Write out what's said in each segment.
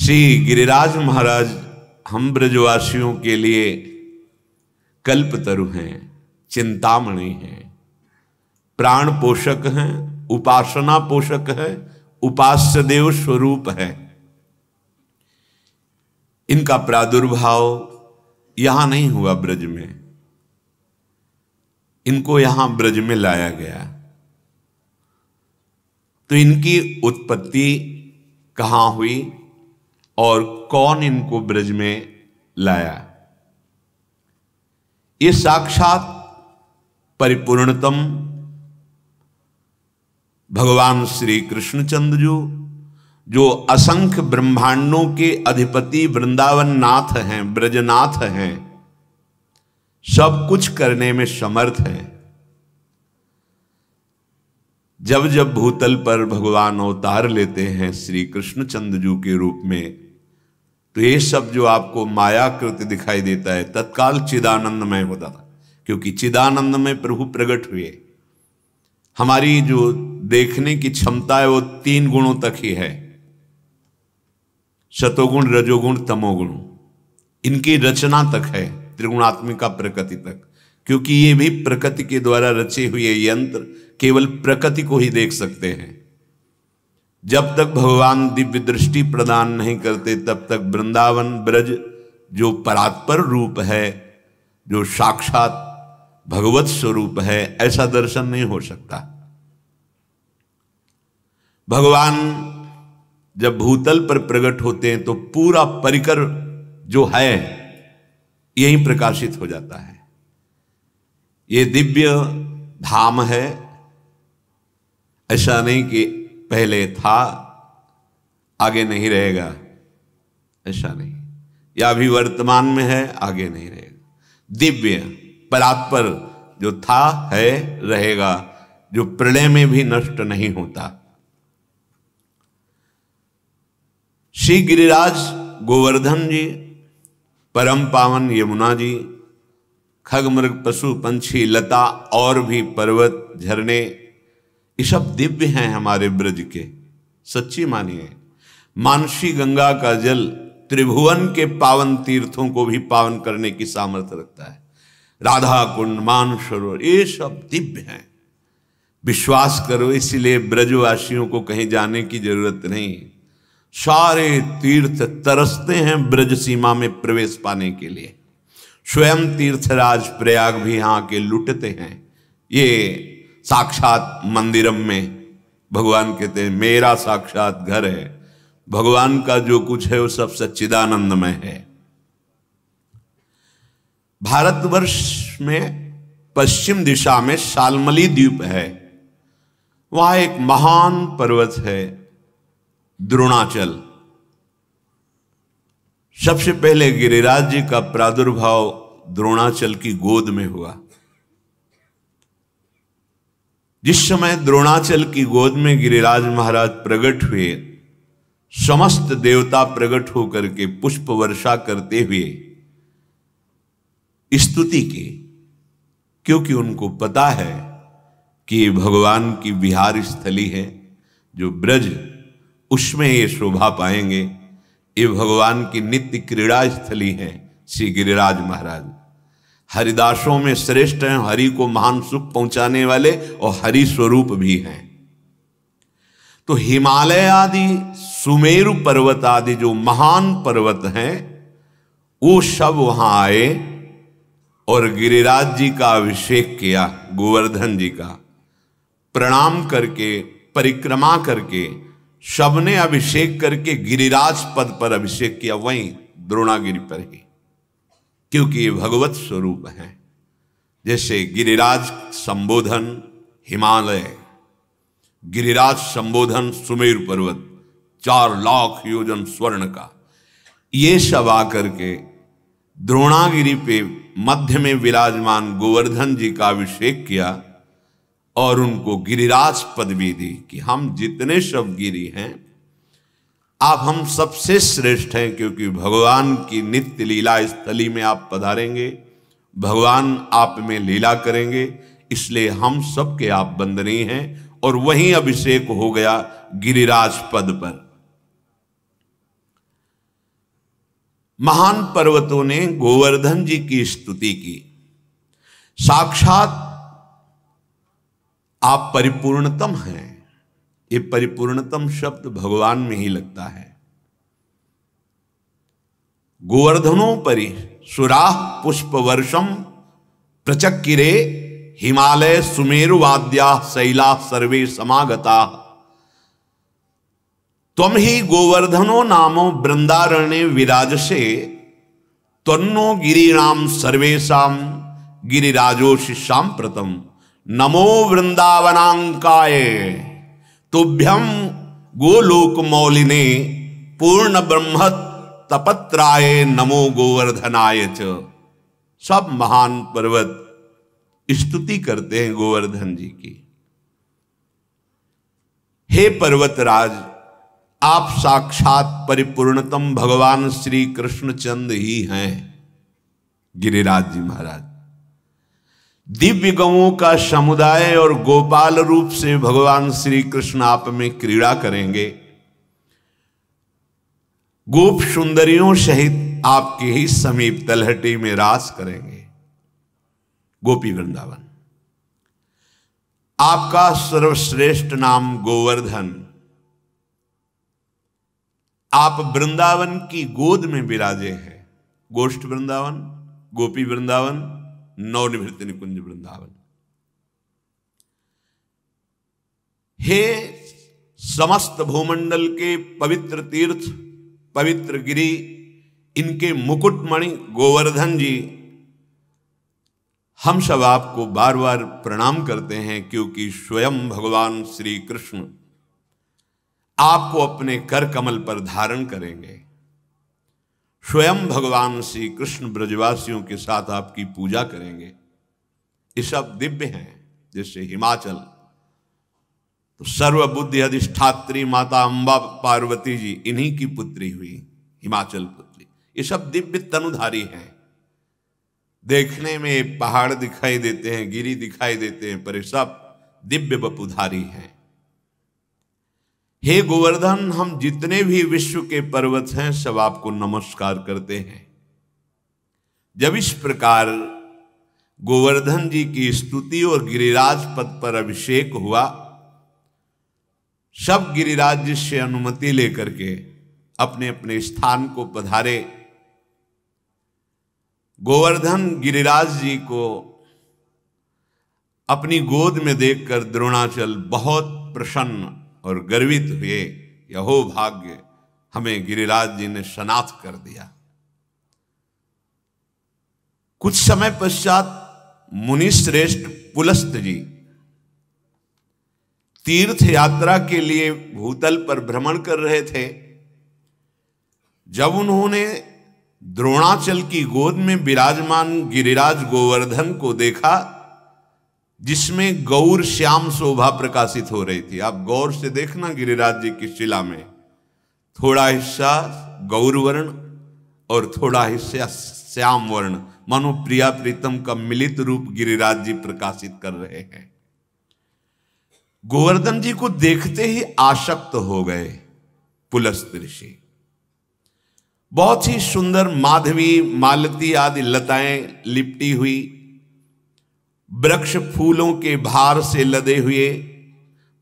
श्री गिरिराज महाराज हम ब्रजवासियों के लिए कल्पतरु हैं, चिंतामणि हैं, प्राण पोषक हैं, उपासना पोषक है, उपास्य देव स्वरूप है। इनका प्रादुर्भाव यहां नहीं हुआ ब्रज में, इनको यहां ब्रज में लाया गया। तो इनकी उत्पत्ति कहां हुई और कौन इनको ब्रज में लाया? ये साक्षात परिपूर्णतम भगवान श्री कृष्णचंद्र जो असंख्य ब्रह्मांडों के अधिपति वृंदावन नाथ हैं, ब्रजनाथ हैं, सब कुछ करने में समर्थ हैं। जब जब भूतल पर भगवान अवतार लेते हैं श्री कृष्णचंद्र जी के रूप में, तो ये सब जो आपको मायाकृत दिखाई देता है तत्काल चिदानंदमय होता था, क्योंकि चिदानंद में प्रभु प्रकट हुए। हमारी जो देखने की क्षमता है वो 3 गुणों तक ही है, सतोगुण, रजोगुण, तमोगुण। इनकी रचना तक है, त्रिगुणात्मिका प्रकृति तक, क्योंकि ये भी प्रकृति के द्वारा रचे हुए यंत्र केवल प्रकृति को ही देख सकते हैं। जब तक भगवान दिव्य दृष्टि प्रदान नहीं करते तब तक वृंदावन ब्रज जो परात्पर रूप है, जो साक्षात भगवत स्वरूप है, ऐसा दर्शन नहीं हो सकता। भगवान जब भूतल पर प्रकट होते हैं तो पूरा परिकर जो है यही प्रकाशित हो जाता है। ये दिव्य धाम है, ऐसा नहीं कि पहले था आगे नहीं रहेगा, ऐसा नहीं, या अभी वर्तमान में है आगे नहीं रहेगा। दिव्य परात्पर जो था है रहेगा, जो प्रलय में भी नष्ट नहीं होता। श्री गिरिराज गोवर्धन जी, परम पावन यमुना जी, खगमृग पशु पंछी लता और भी पर्वत झरने, ये सब दिव्य हैं हमारे ब्रज के। सच्ची मानिए, मानसी गंगा का जल त्रिभुवन के पावन तीर्थों को भी पावन करने की सामर्थ्य रखता है। राधा कुंड, मानसरोवर, ये सब दिव्य हैं। विश्वास करो, इसलिए ब्रजवासियों को कहीं जाने की जरूरत नहीं। सारे तीर्थ तरसते हैं ब्रज सीमा में प्रवेश पाने के लिए। स्वयं तीर्थराज प्रयाग भी यहाँ के लुटते हैं। ये साक्षात मंदिरम में भगवान कहते हैं मेरा साक्षात घर है। भगवान का जो कुछ है वो सब सच्चिदानंदमय है। भारतवर्ष में पश्चिम दिशा में शाल्मली द्वीप है, वहां एक महान पर्वत है द्रोणाचल। सबसे पहले गिरिराज जी का प्रादुर्भाव द्रोणाचल की गोद में हुआ। जिस समय द्रोणाचल की गोद में गिरिराज महाराज प्रकट हुए, समस्त देवता प्रकट होकर के पुष्प वर्षा करते हुए स्तुति की, क्योंकि उनको पता है कि ये भगवान की विहार स्थली है। जो ब्रज उसमें ये शोभा पाएंगे, ये भगवान की नित्य क्रीड़ा स्थली है। श्री गिरिराज महाराज हरिदासों में श्रेष्ठ हैं, हरि को महान सुख पहुंचाने वाले और हरि स्वरूप भी हैं। तो हिमालय आदि, सुमेरु पर्वत आदि जो महान पर्वत हैं, वो सब वहां आए और गिरिराज जी का अभिषेक किया। गोवर्धन जी का प्रणाम करके, परिक्रमा करके, सबने अभिषेक करके गिरिराज पद पर अभिषेक किया, वहीं द्रोणागिरी पर ही, क्योंकि ये भगवत स्वरूप है। जैसे गिरिराज संबोधन हिमालय, गिरिराज संबोधन सुमेरु पर्वत, 4 लाख योजन स्वर्ण का, ये सब आकर के द्रोणागिरी पे मध्य में विराजमान गोवर्धन जी का अभिषेक किया और उनको गिरिराज पदवी दी कि हम जितने सब गिरी हैं, आप हम सबसे श्रेष्ठ हैं, क्योंकि भगवान की नित्य लीला स्थली में आप पधारेंगे, भगवान आप में लीला करेंगे, इसलिए हम सबके आप वंदनीय हैं। और वहीं अभिषेक हो गया गिरिराज पद पर। महान पर्वतों ने गोवर्धन जी की स्तुति की। साक्षात आप परिपूर्णतम हैं। ये परिपूर्णतम शब्द भगवान में ही लगता है। गोवर्धनों परि सुराह पुष्प वर्षम प्रचक्किरे हिमालय सुमेरुवाद्या शैला सर्वे समागता। त्वं ही गोवर्धनो नामो वृंदारण्ये विराजसे त्वन्नो गिरीणाम सर्वेषां गिरिराजोषि सांप्रतम। नमो वृंदावनांकाय तुभ्यं गोलोक मौलिने पूर्ण ब्रह्म तपत्राय नमो गोवर्धनाय च। सब महान पर्वत स्तुति करते हैं गोवर्धन जी की। हे पर्वतराज, आप साक्षात परिपूर्णतम भगवान श्री कृष्णचंद्र ही हैं। गिरिराज जी महाराज दिव्य गवों का समुदाय और गोपाल रूप से भगवान श्री कृष्ण आप में क्रीड़ा करेंगे। गोप सुंदरियों सहित आपके ही समीप तलहटी में रास करेंगे। गोपी वृंदावन, आपका सर्वश्रेष्ठ नाम गोवर्धन। आप वृंदावन की गोद में विराजे हैं। गोष्ठ वृंदावन, गोपी वृंदावन, नवनिवृत्ति निकुंज वृंदावन। हे समस्त भूमंडल के पवित्र तीर्थ, पवित्र गिरि, इनके मुकुटमणि गोवर्धन जी, हम सब आपको बार बार प्रणाम करते हैं, क्योंकि स्वयं भगवान श्री कृष्ण आपको अपने कर कमल पर धारण करेंगे। स्वयं भगवान श्री कृष्ण ब्रजवासियों के साथ आपकी पूजा करेंगे। ये सब दिव्य हैं। जैसे हिमाचल तो सर्वबुद्धि अधिष्ठात्री माता अंबा पार्वती जी, इन्हीं की पुत्री हुई हिमाचल पुत्री। ये सब दिव्य तनुधारी हैं। देखने में पहाड़ दिखाई देते हैं, गिरी दिखाई देते हैं, पर ये सब दिव्य वपुधारी हैं। हे गोवर्धन, हम जितने भी विश्व के पर्वत हैं सब आपको नमस्कार करते हैं। जब इस प्रकार गोवर्धन जी की स्तुति और गिरिराज पद पर अभिषेक हुआ, सब गिरिराज जी से अनुमति लेकर के अपने अपने स्थान को पधारे। गोवर्धन गिरिराज जी को अपनी गोद में देखकर द्रोणाचल बहुत प्रसन्न और गर्वित हुए। यहो भाग्य, हमें गिरिराज जी ने शनाथ कर दिया। कुछ समय पश्चात मुनि श्रेष्ठ पुलस्त जी तीर्थ यात्रा के लिए भूतल पर भ्रमण कर रहे थे। जब उन्होंने द्रोणाचल की गोद में विराजमान गिरिराज गोवर्धन को देखा, जिसमें गौर श्याम शोभा प्रकाशित हो रही थी। आप गौर से देखना गिरिराज जी की शिला में थोड़ा हिस्सा गौर वर्ण और थोड़ा हिस्सा श्याम वर्ण, मानो प्रिया प्रीतम का मिलित रूप गिरिराज जी प्रकाशित कर रहे हैं। गोवर्धन जी को देखते ही आसक्त हो गए पुलस्त ऋषि। बहुत ही सुंदर माधवी, मालती आदि लताएं लिपटी हुई, वृक्ष फूलों के भार से लदे हुए,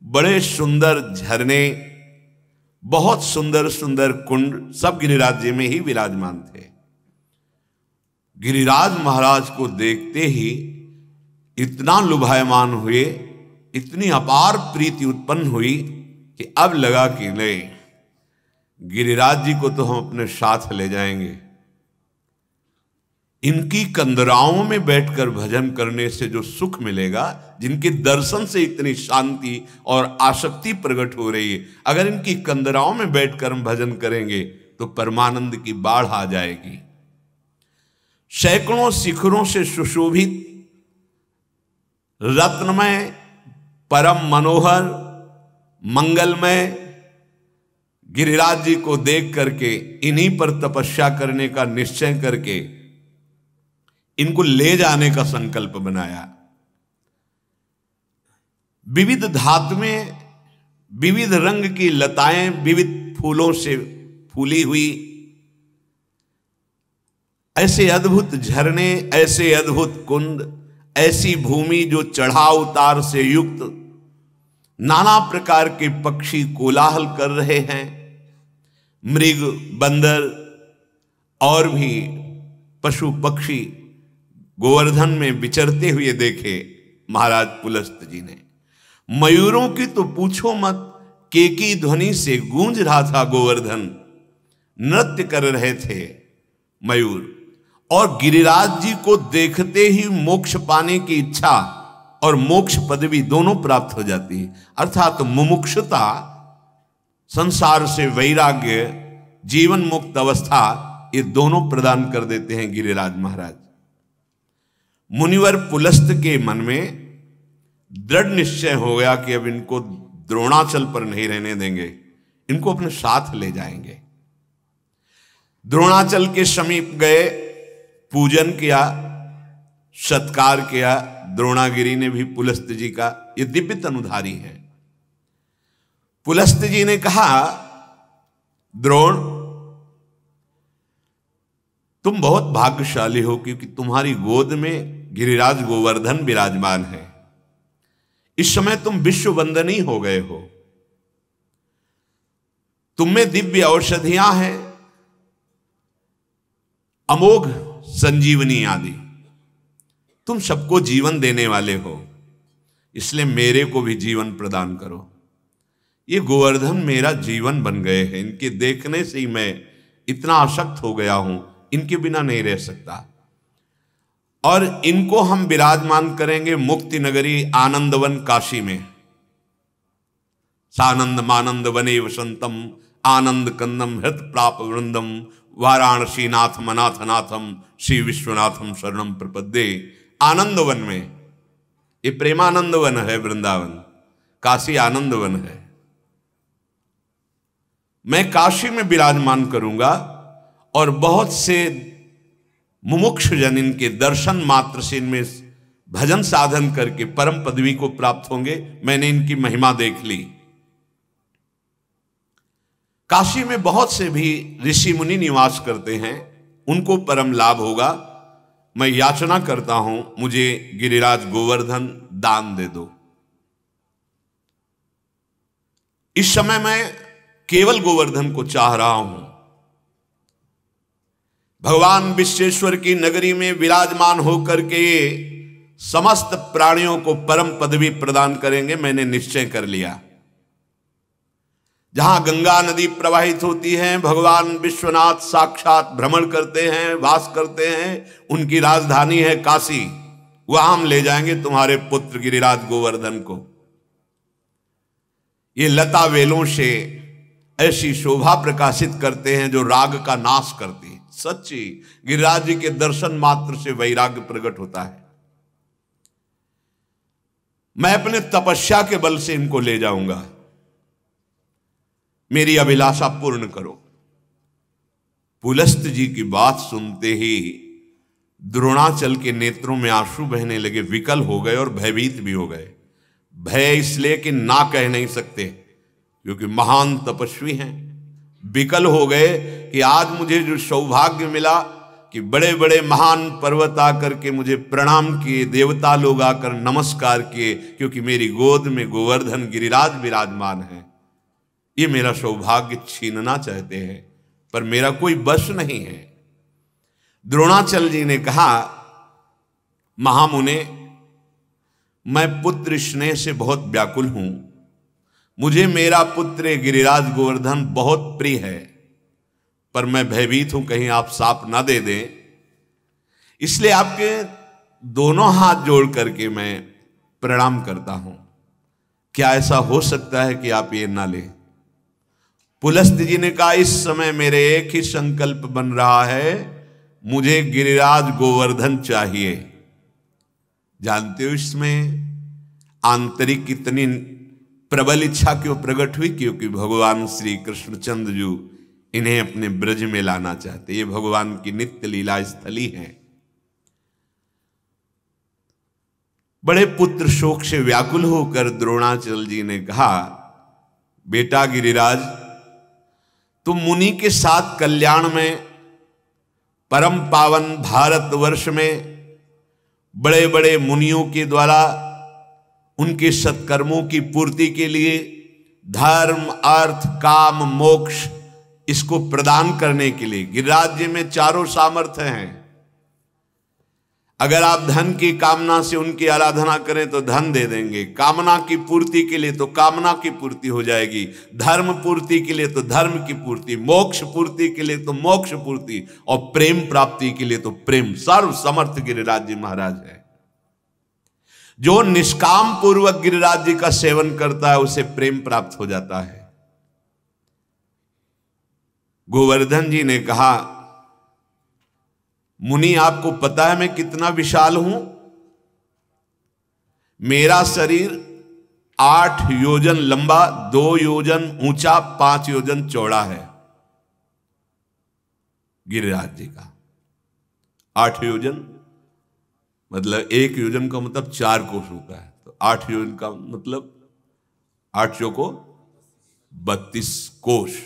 बड़े सुंदर झरने, बहुत सुंदर सुंदर कुंड, सब गिरिराज जी में ही विराजमान थे। गिरिराज महाराज को देखते ही इतना लुभायमान हुए, इतनी अपार प्रीति उत्पन्न हुई कि अब लगा कि नहीं, गिरिराज जी को तो हम अपने साथ ले जाएंगे। इनकी कंदराओं में बैठकर भजन करने से जो सुख मिलेगा, जिनके दर्शन से इतनी शांति और आसक्ति प्रकट हो रही है, अगर इनकी कंदराओं में बैठकर हम भजन करेंगे तो परमानंद की बाढ़ आ जाएगी। सैकड़ों शिखरों से सुशोभित रत्नमय, परम मनोहर, मंगलमय गिरिराज जी को देख करके, इन्हीं पर तपस्या करने का निश्चय करके इनको ले जाने का संकल्प बनाया। विविध धातुएं, विविध रंग की लताएं, विविध फूलों से फूली हुई ऐसे अद्भुत झरने, ऐसे अद्भुत कुंड, ऐसी भूमि जो चढ़ाव उतार से युक्त, नाना प्रकार के पक्षी कोलाहल कर रहे हैं, मृग, बंदर और भी पशु पक्षी गोवर्धन में विचरते हुए देखे महाराज पुलस्त जी ने। मयूरों की तो पूछो मत, केकी ध्वनि से गूंज रहा था गोवर्धन, नृत्य कर रहे थे मयूर। और गिरिराज जी को देखते ही मोक्ष पाने की इच्छा और मोक्ष पदवी दोनों प्राप्त हो जाती है। अर्थात मुमुक्षुता, संसार से वैराग्य, जीवन मुक्त अवस्था, ये दोनों प्रदान कर देते हैं गिरिराज महाराज। मुनिवर पुलस्त के मन में दृढ़ निश्चय हो गया कि अब इनको द्रोणाचल पर नहीं रहने देंगे, इनको अपने साथ ले जाएंगे। द्रोणाचल के समीप गए, पूजन किया, सत्कार किया। द्रोणागिरी ने भी पुलस्त जी का, ये दिव्य तनुधारी है। पुलस्त जी ने कहा, द्रोण तुम बहुत भाग्यशाली हो, क्योंकि तुम्हारी गोद में गिरिराज गोवर्धन विराजमान है। इस समय तुम विश्व वंदनीय हो गए हो, तुम में दिव्य औषधियां हैं, अमोघ संजीवनी आदि, तुम सबको जीवन देने वाले हो, इसलिए मेरे को भी जीवन प्रदान करो। ये गोवर्धन मेरा जीवन बन गए हैं, इनके देखने से ही मैं इतना आसक्त हो गया हूं, इनके बिना नहीं रह सकता। और इनको हम विराजमान करेंगे मुक्ति नगरी आनंदवन काशी में। सानंद मानंद वने वसंतम आनंद कंदम हृत प्राप वृंदम वाराणसी नाथ मनाथ नाथम श्री विश्वनाथम शरणम प्रपद्ये। आनंद वन में, ये प्रेमानंद वन है वृंदावन, काशी आनंद वन है। मैं काशी में विराजमान करूंगा और बहुत से मुमुक्ष जन इनके दर्शन मात्र से इनमें भजन साधन करके परम पदवी को प्राप्त होंगे। मैंने इनकी महिमा देख ली। काशी में बहुत से भी ऋषि मुनि निवास करते हैं, उनको परम लाभ होगा। मैं याचना करता हूं, मुझे गिरिराज गोवर्धन दान दे दो। इस समय मैं केवल गोवर्धन को चाह रहा हूं। भगवान विश्वेश्वर की नगरी में विराजमान होकर के समस्त प्राणियों को परम पदवी प्रदान करेंगे, मैंने निश्चय कर लिया। जहां गंगा नदी प्रवाहित होती है, भगवान विश्वनाथ साक्षात भ्रमण करते हैं, वास करते हैं, उनकी राजधानी है काशी। वहां हम ले जाएंगे तुम्हारे पुत्र गिरिराज गोवर्धन को। ये लता वेलों से ऐसी शोभा प्रकाशित करते हैं जो राग का नाश करती है। सच्ची गिरिराज जी के दर्शन मात्र से वैराग्य प्रकट होता है। मैं अपने तपस्या के बल से इनको ले जाऊंगा, मेरी अभिलाषा पूर्ण करो। पुलस्त जी की बात सुनते ही द्रोणाचल के नेत्रों में आंसू बहने लगे, विकल हो गए और भयभीत भी हो गए। भय इसलिए कि ना कह नहीं सकते, क्योंकि महान तपस्वी हैं। विकल हो गए कि आज मुझे जो सौभाग्य मिला कि बड़े बड़े महान पर्वत आकर के मुझे प्रणाम किए, देवता लोग आकर नमस्कार किए, क्योंकि मेरी गोद में गोवर्धन गिरिराज विराजमान है। ये मेरा सौभाग्य छीनना चाहते हैं, पर मेरा कोई बस नहीं है। द्रोणाचल जी ने कहा, महामुने, मैं पुत्र स्नेह से बहुत व्याकुल हूं। मुझे मेरा पुत्र गिरिराज गोवर्धन बहुत प्रिय है, पर मैं भयभीत हूं कहीं आप साप ना दे दें। इसलिए आपके दोनों हाथ जोड़ करके मैं प्रणाम करता हूं। क्या ऐसा हो सकता है कि आप ये ना लें? पुलस्त जी ने कहा, इस समय मेरे एक ही संकल्प बन रहा है, मुझे गिरिराज गोवर्धन चाहिए। जानते हो इसमें आंतरिक कितनी प्रबल इच्छा क्यों प्रकट हुई? क्योंकि भगवान श्री कृष्णचंद्र जी इन्हें अपने ब्रज में लाना चाहते। ये भगवान की नित्य लीला स्थली है। बड़े पुत्र शोक से व्याकुल होकर द्रोणाचल जी ने कहा, बेटा गिरिराज, तुम मुनि के साथ कल्याण में परम पावन भारतवर्ष में बड़े बड़े मुनियों के द्वारा उनके सत्कर्मों की पूर्ति के लिए धर्म, अर्थ, काम, मोक्ष इसको प्रदान करने के लिए गिरिराज जी में चारों सामर्थ्य हैं। अगर आप धन की कामना से उनकी आराधना करें तो धन दे देंगे, कामना की पूर्ति के लिए तो कामना की पूर्ति हो जाएगी, धर्म पूर्ति के लिए तो धर्म की पूर्ति, मोक्ष पूर्ति के लिए तो मोक्ष पूर्ति, और प्रेम प्राप्ति के लिए तो प्रेम। सर्व समर्थ गिरिराज जी महाराज है। जो निष्काम पूर्वक गिरिराज जी का सेवन करता है उसे प्रेम प्राप्त हो जाता है। गोवर्धन जी ने कहा, मुनि आपको पता है मैं कितना विशाल हूं? मेरा शरीर 8 योजन लंबा, 2 योजन ऊंचा, 5 योजन चौड़ा है। गिरिराज जी का 8 योजन मतलब 1 योजन का मतलब 4 कोस होता है, तो 8 योजन का मतलब 8 चौको 32 कोस।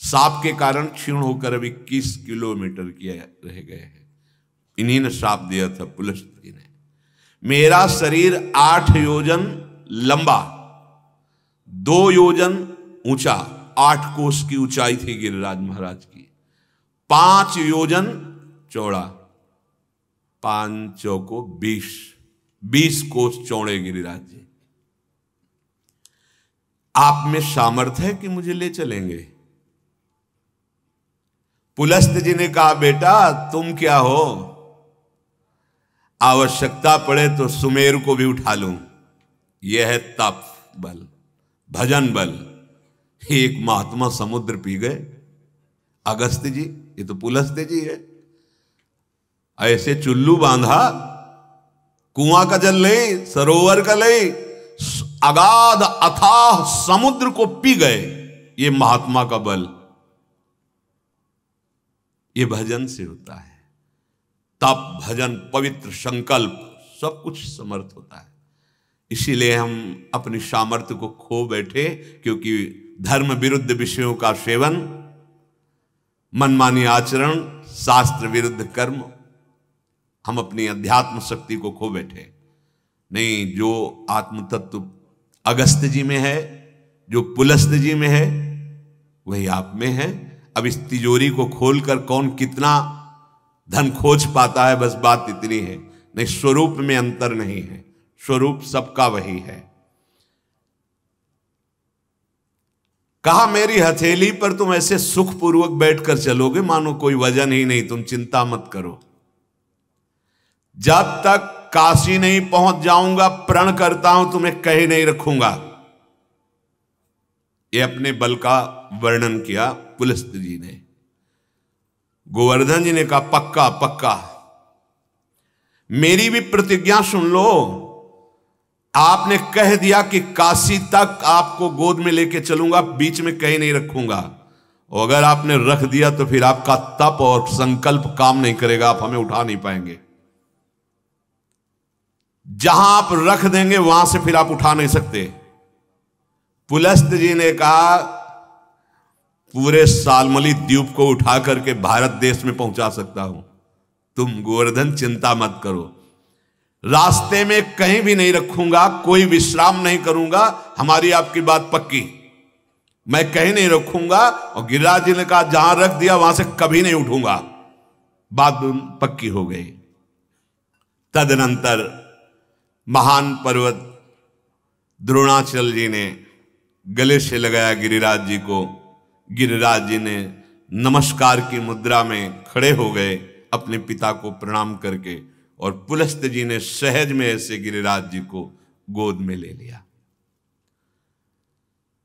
सांप के कारण क्षीण होकर अब 21 किलोमीटर किया रह गए हैं। इन्हीं ने श्राप दिया था पुलस्त जी ने। मेरा शरीर 8 योजन लंबा, 2 योजन ऊंचा, 8 कोस की ऊंचाई थी गिरिराज महाराज की, 5 योजन चौड़ा, 5 चौको 20 कोस चौड़े गिरिराज जी। आप में सामर्थ्य है कि मुझे ले चलेंगे? पुलस्त जी ने कहा, बेटा तुम क्या हो, आवश्यकता पड़े तो सुमेर को भी उठा लूं। यह है तप बल, भजन बल। एक महात्मा समुद्र पी गए, अगस्त्य जी, ये तो पुलस्त जी है। ऐसे चुल्लू बांधा, कुआं का जल ले, सरोवर का ले, अगाध अथाह समुद्र को पी गए। ये महात्मा का बल, ये भजन से होता है। तप, भजन, पवित्र संकल्प, सब कुछ समर्थ होता है। इसीलिए हम अपनी सामर्थ्य को खो बैठे, क्योंकि धर्म विरुद्ध विषयों का सेवन, मनमानी आचरण, शास्त्र विरुद्ध कर्म, हम अपनी अध्यात्म शक्ति को खो बैठे। नहीं, जो आत्म तत्व अगस्त्य जी में है, जो पुलस्त जी में है, वही आप में है। अब इस तिजोरी को खोलकर कौन कितना धन खोज पाता है, बस बात इतनी है। नहीं, स्वरूप में अंतर नहीं है, स्वरूप सबका वही है। कहा, मेरी हथेली पर तुम ऐसे सुखपूर्वक बैठकर चलोगे मानो कोई वजन ही नहीं, तुम चिंता मत करो। जब तक काशी नहीं पहुंच जाऊंगा, प्रण करता हूं तुम्हें कहीं नहीं रखूंगा। ये अपने बल का वर्णन किया पुलस्त जी ने। गोवर्धन जी ने कहा, पक्का पक्का, मेरी भी प्रतिज्ञा सुन लो। आपने कह दिया कि काशी तक आपको गोद में लेके चलूंगा, बीच में कहीं नहीं रखूंगा। और अगर आपने रख दिया तो फिर आपका तप और संकल्प काम नहीं करेगा, आप हमें उठा नहीं पाएंगे। जहां आप रख देंगे वहां से फिर आप उठा नहीं सकते। पुलस्त जी ने कहा, पूरे सालमली द्वीप को उठा करके भारत देश में पहुंचा सकता हूं। तुम गोवर्धन चिंता मत करो, रास्ते में कहीं भी नहीं रखूंगा, कोई विश्राम नहीं करूंगा। हमारी आपकी बात पक्की, मैं कहीं नहीं रखूंगा। और गिरिराज जी ने कहा, जहां रख दिया वहां से कभी नहीं उठूंगा। बात पक्की हो गई। तदनंतर महान पर्वत द्रोणाचल जी ने गले से लगाया गिरिराज जी को। गिरिराज जी ने नमस्कार की मुद्रा में खड़े हो गए अपने पिता को प्रणाम करके, और पुलस्त जी ने सहज में ऐसे गिरिराज जी को गोद में ले लिया।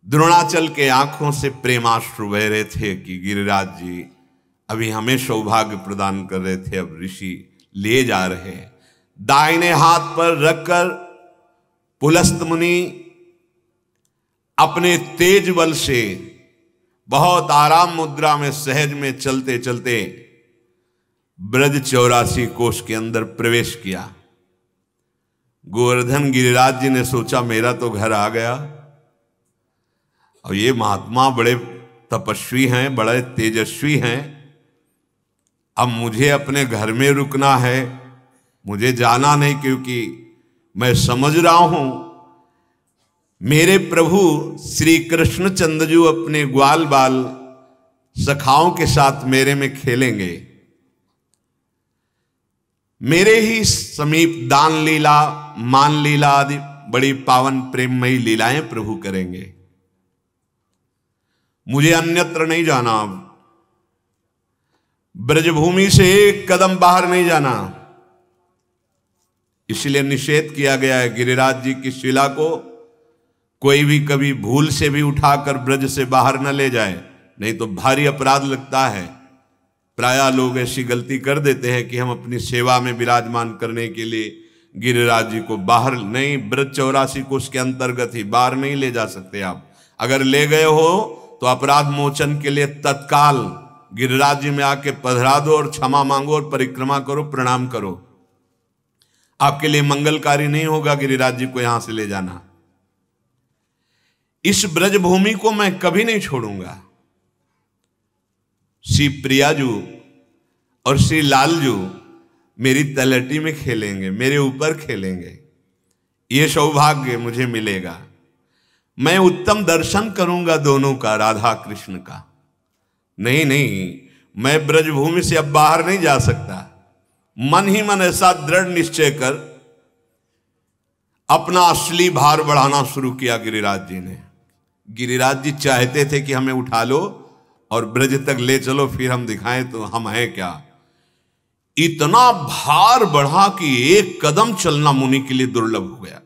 द्रोणाचल के आंखों से प्रेमाश्रु बह रहे थे कि गिरिराज जी अभी हमें सौभाग्य प्रदान कर रहे थे, अब ऋषि ले जा रहे हैं। दाहिने हाथ पर रखकर पुलस्त मुनि अपने तेज बल से बहुत आराम मुद्रा में सहज में चलते चलते ब्रज 84 कोष के अंदर प्रवेश किया। गोवर्धन गिरिराज जी ने सोचा, मेरा तो घर आ गया, और ये महात्मा बड़े तपस्वी हैं, बड़े तेजस्वी हैं, अब मुझे अपने घर में रुकना है, मुझे जाना नहीं, क्योंकि मैं समझ रहा हूं मेरे प्रभु श्री कृष्णचंद्र जी अपने ग्वाल बाल सखाओं के साथ मेरे में खेलेंगे, मेरे ही समीप दान लीला, मान लीला आदि बड़ी पावन प्रेममयी लीलाएं प्रभु करेंगे। मुझे अन्यत्र नहीं जाना, ब्रजभूमि से एक कदम बाहर नहीं जाना। इसलिए निषेध किया गया है गिरिराज जी की शिला को कोई भी कभी भूल से भी उठाकर ब्रज से बाहर न ले जाए, नहीं तो भारी अपराध लगता है। प्रायः लोग ऐसी गलती कर देते हैं कि हम अपनी सेवा में विराजमान करने के लिए गिरिराज जी को बाहर नहीं, ब्रज 84 को उसके अंतर्गत ही, बाहर नहीं ले जा सकते आप। अगर ले गए हो तो अपराध मोचन के लिए तत्काल गिरिराज जी में आके पधरा दो और क्षमा मांगो और परिक्रमा करो, प्रणाम करो। आपके लिए मंगलकारी नहीं होगा गिरिराज जी को यहां से ले जाना। इस ब्रजभूमि को मैं कभी नहीं छोड़ूंगा। श्री प्रियाजू और श्री लालजू मेरी तलहटी में खेलेंगे, मेरे ऊपर खेलेंगे, ये सौभाग्य मुझे मिलेगा। मैं उत्तम दर्शन करूंगा दोनों का, राधा कृष्ण का। नहीं नहीं, मैं ब्रजभूमि से अब बाहर नहीं जा सकता। मन ही मन ऐसा दृढ़ निश्चय कर अपना असली भार बढ़ाना शुरू किया गिरिराज जी ने। गिरिराज जी चाहते थे कि हमें उठा लो और ब्रज तक ले चलो, फिर हम दिखाएं तो हम हैं क्या। इतना भार बढ़ा कि एक कदम चलना मुनि के लिए दुर्लभ हो गया।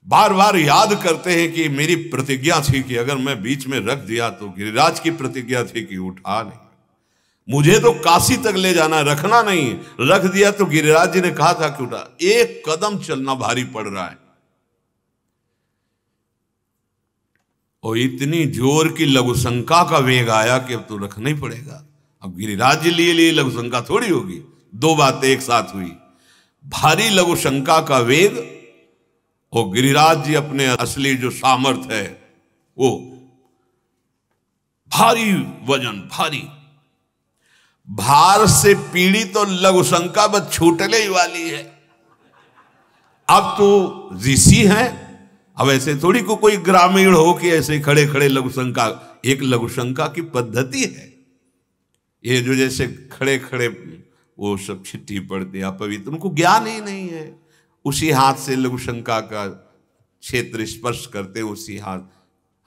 बार बार याद करते हैं कि मेरी प्रतिज्ञा थी कि अगर मैं बीच में रख दिया तो गिरिराज की प्रतिज्ञा थी कि उठा नहीं, मुझे तो काशी तक ले जाना, रखना नहीं। रख दिया तो गिरिराज जी ने कहा था कि उठा। एक कदम चलना भारी पड़ रहा है और इतनी जोर की लघुशंका का वेग आया कि अब तो रखना ही पड़ेगा। अब गिरिराज जी लिए लघुशंका थोड़ी होगी। दो बातें एक साथ हुई, भारी लघुशंका का वेग और गिरिराज जी अपने असली जो सामर्थ्य है वो भारी वजन, भारी भार से पीड़ित तो लघुशंका बस छूटने ही वाली है। अब तो ऋषि हैं, अब ऐसे थोड़ी को कोई ग्रामीण हो कि ऐसे खड़े खड़े लघुशंका, एक लघुशंका की पद्धति है। ये जो जैसे खड़े खड़े वो सब चिट्ठी पढ़ते हैं अपवित्र, उनको ज्ञान ही नहीं है। उसी हाथ से लघुशंका का क्षेत्र स्पर्श करते हैं, उसी हाथ।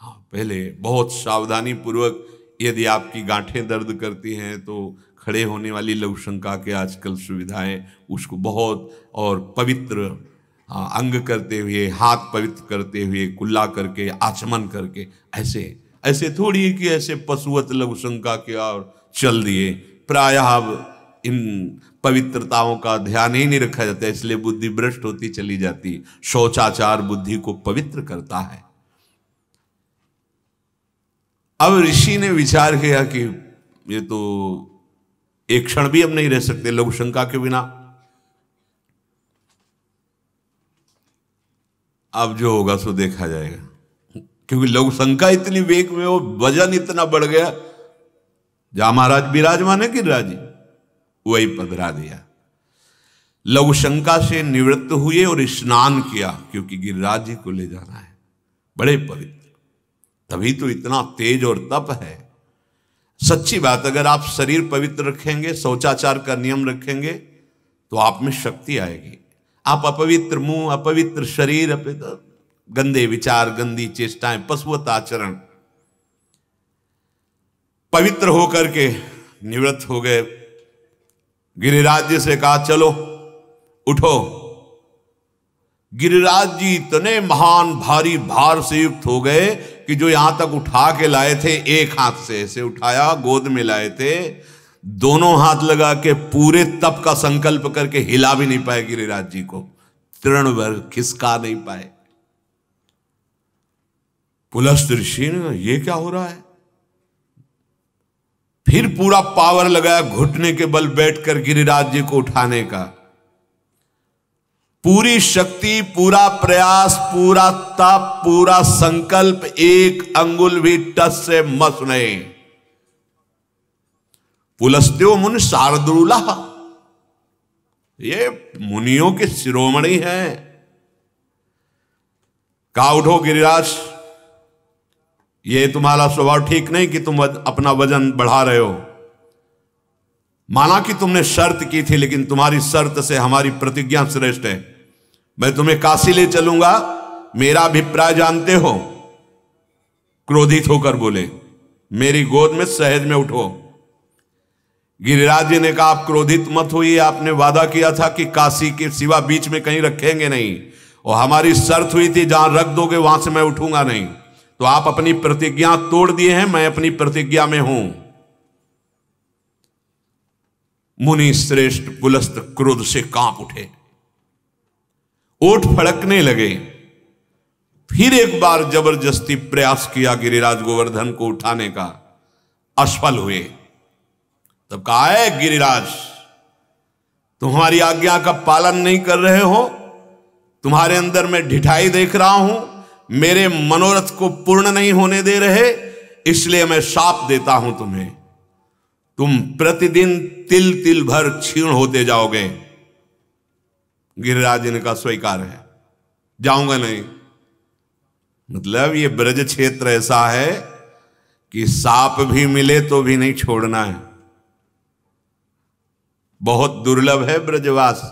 हाँ, पहले बहुत सावधानी पूर्वक, यदि आपकी गांठें दर्द करती हैं तो खड़े होने वाली लघुशंका के आजकल सुविधाएं, उसको बहुत और पवित्र अंग करते हुए, हाथ पवित्र करते हुए, कुल्ला करके, आचमन करके, ऐसे ऐसे थोड़ी है कि ऐसे पशुवत लघुशंका के और चल दिए। प्रायः अब इन पवित्रताओं का ध्यान ही नहीं रखा जाता, इसलिए बुद्धि भ्रष्ट होती चली जाती। शौचाचार बुद्धि को पवित्र करता है। अब ऋषि ने विचार किया कि ये तो एक क्षण भी हम नहीं रह सकते लघुशंका के बिना। अब जो होगा सो देखा जाएगा, क्योंकि लघुशंका इतनी वेग में, वो वजन इतना बढ़ गया। जहां महाराज विराजमान है गिरिराज जी, वही पधरा दिया। लघुशंका से निवृत्त हुए और स्नान किया, क्योंकि गिरिराज जी को ले जाना है। बड़े पवित्र, तभी तो इतना तेज और तप है। सच्ची बात, अगर आप शरीर पवित्र रखेंगे, शौचाचार का नियम रखेंगे, तो आप में शक्ति आएगी। आप अपवित्र मुंह, अपवित्र शरीर, गंदे विचार, गंदी चेष्टाएं, पशुवत आचरण, पवित्र होकर के निवृत्त हो गए। गिरिराज जी से कहा चलो उठो। गिरिराज जी इतने महान भारी भार से युक्त हो गए कि जो यहां तक उठा के लाए थे, एक हाथ से ऐसे उठाया, गोद में लाए थे, दोनों हाथ लगा के पूरे तप का संकल्प करके हिला भी नहीं पाए गिरिराज जी को, तृण भर खिसका नहीं पाए। पुलस्त ऋषि ने, ये क्या हो रहा है? फिर पूरा पावर लगाया, घुटने के बल बैठकर गिरिराज जी को उठाने का। पूरी शक्ति, पूरा प्रयास, पूरा तप, पूरा संकल्प, एक अंगुल भी टस से मस नहीं। पुलस्त्यो मुनि शार्दूला, ये मुनियों के शिरोमणि हैं। कहा उठो गिरिराज, ये तुम्हारा स्वभाव ठीक नहीं कि तुम अपना वजन बढ़ा रहे हो। माना कि तुमने शर्त की थी, लेकिन तुम्हारी शर्त से हमारी प्रतिज्ञा श्रेष्ठ है। मैं तुम्हें काशी ले चलूंगा, मेरा अभिप्राय जानते हो। क्रोधित होकर बोले, मेरी गोद में सहज में उठो। गिरिराज जी ने कहा, आप क्रोधित मत होइए, आपने वादा किया था कि काशी के सिवा बीच में कहीं रखेंगे नहीं, और हमारी शर्त हुई थी जहां रख दोगे वहां से मैं उठूंगा नहीं। तो आप अपनी प्रतिज्ञा तोड़ दिए हैं, मैं अपनी प्रतिज्ञा में हूं। मुनि श्रेष्ठ पुलस्त क्रोध से कांप उठे, ओठ फड़कने लगे। फिर एक बार जबरदस्ती प्रयास किया गिरिराज गोवर्धन को उठाने का, असफल हुए। तब कहा, है गिरिराज, तुम्हारी आज्ञा का पालन नहीं कर रहे हो, तुम्हारे अंदर मैं ढिठाई देख रहा हूं, मेरे मनोरथ को पूर्ण नहीं होने दे रहे, इसलिए मैं शाप देता हूं तुम्हें। तुम प्रतिदिन तिल तिल भर क्षीण होते जाओगे। गिरिराज ने कहा, स्वीकार है, जाऊंगा नहीं। मतलब ये ब्रज क्षेत्र ऐसा है कि सांप भी मिले तो भी नहीं छोड़ना है। बहुत दुर्लभ है ब्रजवास।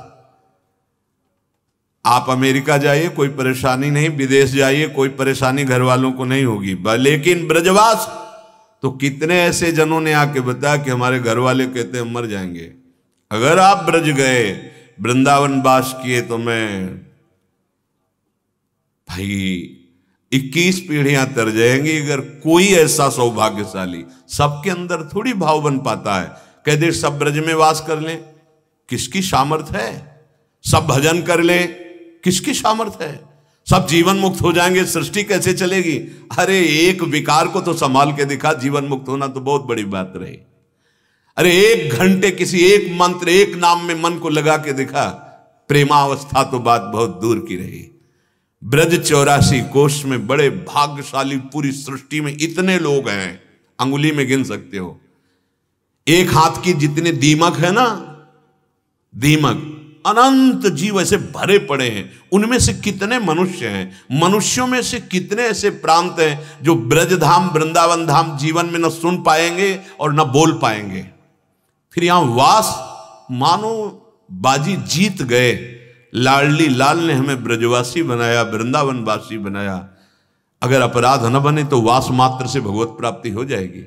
आप अमेरिका जाइए कोई परेशानी नहीं, विदेश जाइए कोई परेशानी घर वालों को नहीं होगी, लेकिन ब्रजवास तो कितने ऐसे जनों ने आके बताया कि हमारे घर वाले कहते हैं मर जाएंगे अगर आप ब्रज गए, वृंदावन वास किए, तो मैं भाई 21 पीढ़ियां तर जाएंगी। अगर कोई ऐसा सौभाग्यशाली, सबके अंदर थोड़ी भाव बन पाता है, कह दे सब ब्रज में वास कर लें, किसकी सामर्थ्य है? सब भजन कर ले, किसकी सामर्थ्य है? सब जीवन मुक्त हो जाएंगे, सृष्टि कैसे चलेगी? अरे एक विकार को तो संभाल के दिखा, जीवन मुक्त होना तो बहुत बड़ी बात रही। अरे 1 घंटे किसी एक मंत्र, एक नाम में मन को लगा के दिखा, प्रेमावस्था तो बात बहुत दूर की रही। ब्रज 84 कोष में बड़े भाग्यशाली, पूरी सृष्टि में इतने लोग हैं, अंगुली में गिन सकते हो। एक हाथ की जितने दीमक है ना, दीमक, अनंत जीव ऐसे भरे पड़े हैं। उनमें से कितने मनुष्य हैं, मनुष्यों में से कितने ऐसे प्रांत हैं जो ब्रजधाम वृंदावन धाम जीवन में न सुन पाएंगे और न बोल पाएंगे। फिर यहां वास मानो बाजी जीत गए। लाडली लाल ने हमें ब्रजवासी बनाया, वृंदावन वासी बनाया। अगर अपराध न बने तो वास मात्र से भगवत प्राप्ति हो जाएगी।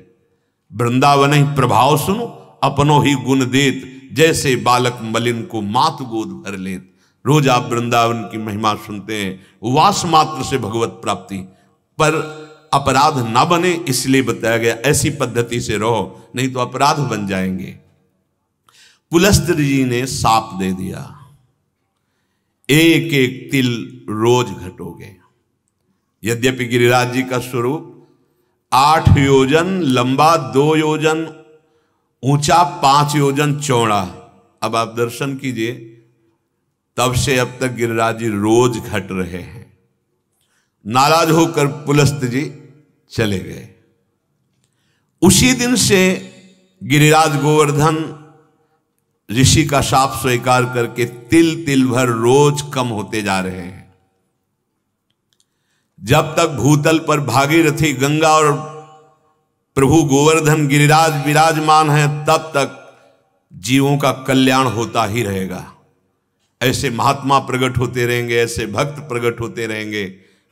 वृंदावन ही प्रभाव सुनो, अपनो ही गुण देत, जैसे बालक मलिन को मात गोद भर लेत। रोज आप वृंदावन की महिमा सुनते हैं, वास मात्र से भगवत प्राप्ति। पर अपराध ना बने इसलिए बताया गया, ऐसी पद्धति से रहो, नहीं तो अपराध बन जाएंगे। पुलस्त्य जी ने साप दे दिया, 1-1 तिल रोज घटोगे। यद्यपि गिरिराज जी का स्वरूप 8 योजन लंबा, 2 योजन ऊंचा, 5 योजन चौड़ा। अब आप दर्शन कीजिए, तब से अब तक गिरिराज जी रोज घट रहे हैं। नाराज होकर पुलस्त्य जी चले गए। उसी दिन से गिरिराज गोवर्धन ऋषि का शाप स्वीकार करके तिल तिल भर रोज कम होते जा रहे हैं। जब तक भूतल पर भागीरथी गंगा और प्रभु गोवर्धन गिरिराज विराजमान है, तब तक जीवों का कल्याण होता ही रहेगा। ऐसे महात्मा प्रकट होते रहेंगे, ऐसे भक्त प्रकट होते रहेंगे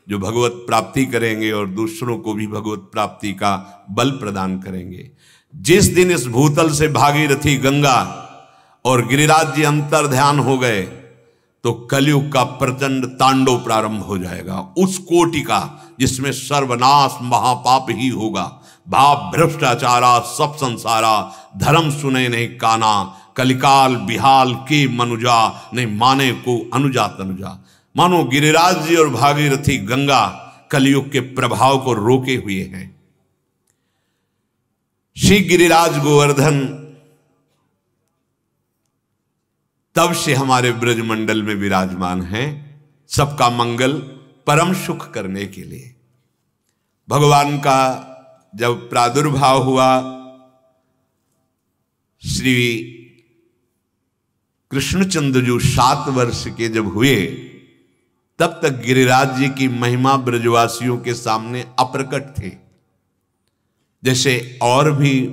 जो भगवत प्राप्ति करेंगे और दूसरों को भी भगवत प्राप्ति का बल प्रदान करेंगे। जिस दिन इस भूतल से भागीरथी गंगा और गिरिराज जी अंतर ध्यान हो गए, तो कलयुग का प्रचंड तांडव प्रारंभ हो जाएगा। उस कोटि का जिसमें सर्वनाश महापाप ही होगा। भाव भ्रष्टाचारा सब संसारा, धर्म सुने नहीं काना, कलिकाल बिहाल के मनुजा, नहीं माने को अनुजा तनुजा। मानो गिरिराज जी और भागीरथी गंगा कलयुग के प्रभाव को रोके हुए हैं। श्री गिरिराज गोवर्धन तब से हमारे ब्रजमंडल में विराजमान हैं, सबका मंगल परम सुख करने के लिए। भगवान का जब प्रादुर्भाव हुआ श्री कृष्णचंद्र जो 7 वर्ष के जब हुए, तब तक गिरिराज जी की महिमा ब्रजवासियों के सामने अप्रकट थे। जैसे और भी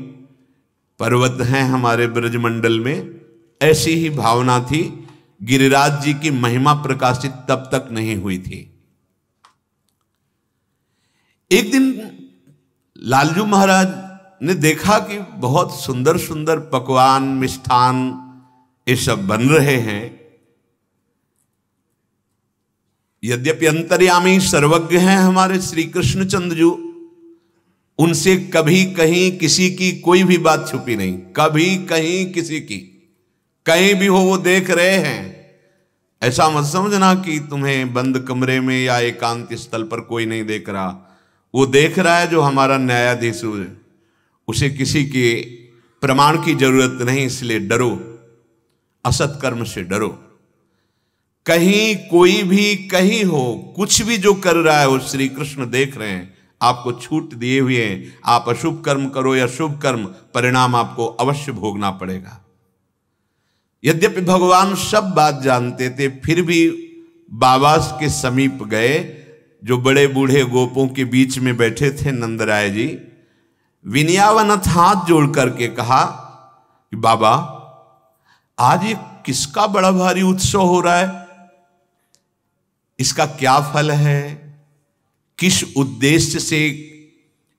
पर्वत हैं हमारे ब्रजमंडल में, ऐसी ही भावना थी। गिरिराज जी की महिमा प्रकाशित तब तक नहीं हुई थी। एक दिन लालजू महाराज ने देखा कि बहुत सुंदर सुंदर पकवान, मिष्ठान ये सब बन रहे हैं। यद्यपि अंतर्यामी सर्वज्ञ हैं हमारे श्री कृष्णचंद्र जी, उनसे कभी कहीं किसी की कोई भी बात छुपी नहीं, कभी कहीं किसी की, कहीं भी हो वो देख रहे हैं। ऐसा मत समझना कि तुम्हें बंद कमरे में या एकांत स्थल पर कोई नहीं देख रहा, वो देख रहा है जो हमारा न्यायाधीश है। उसे किसी के प्रमाण की जरूरत नहीं, इसलिए डरो, असत कर्म से डरो। कहीं कोई भी कहीं हो, कुछ भी जो कर रहा है वो श्री कृष्ण देख रहे हैं। आपको छूट दिए हुए हैं, आप अशुभ कर्म करो या शुभ कर्म, परिणाम आपको अवश्य भोगना पड़ेगा। यद्यपि भगवान सब बात जानते थे, फिर भी बाबा के समीप गए, जो बड़े बूढ़े गोपों के बीच में बैठे थे नंदराय जी। विनयावनत हाथ जोड़ करके कहा कि बाबा, आज ये किसका बड़ा भारी उत्सव हो रहा है? इसका क्या फल है? किस उद्देश्य से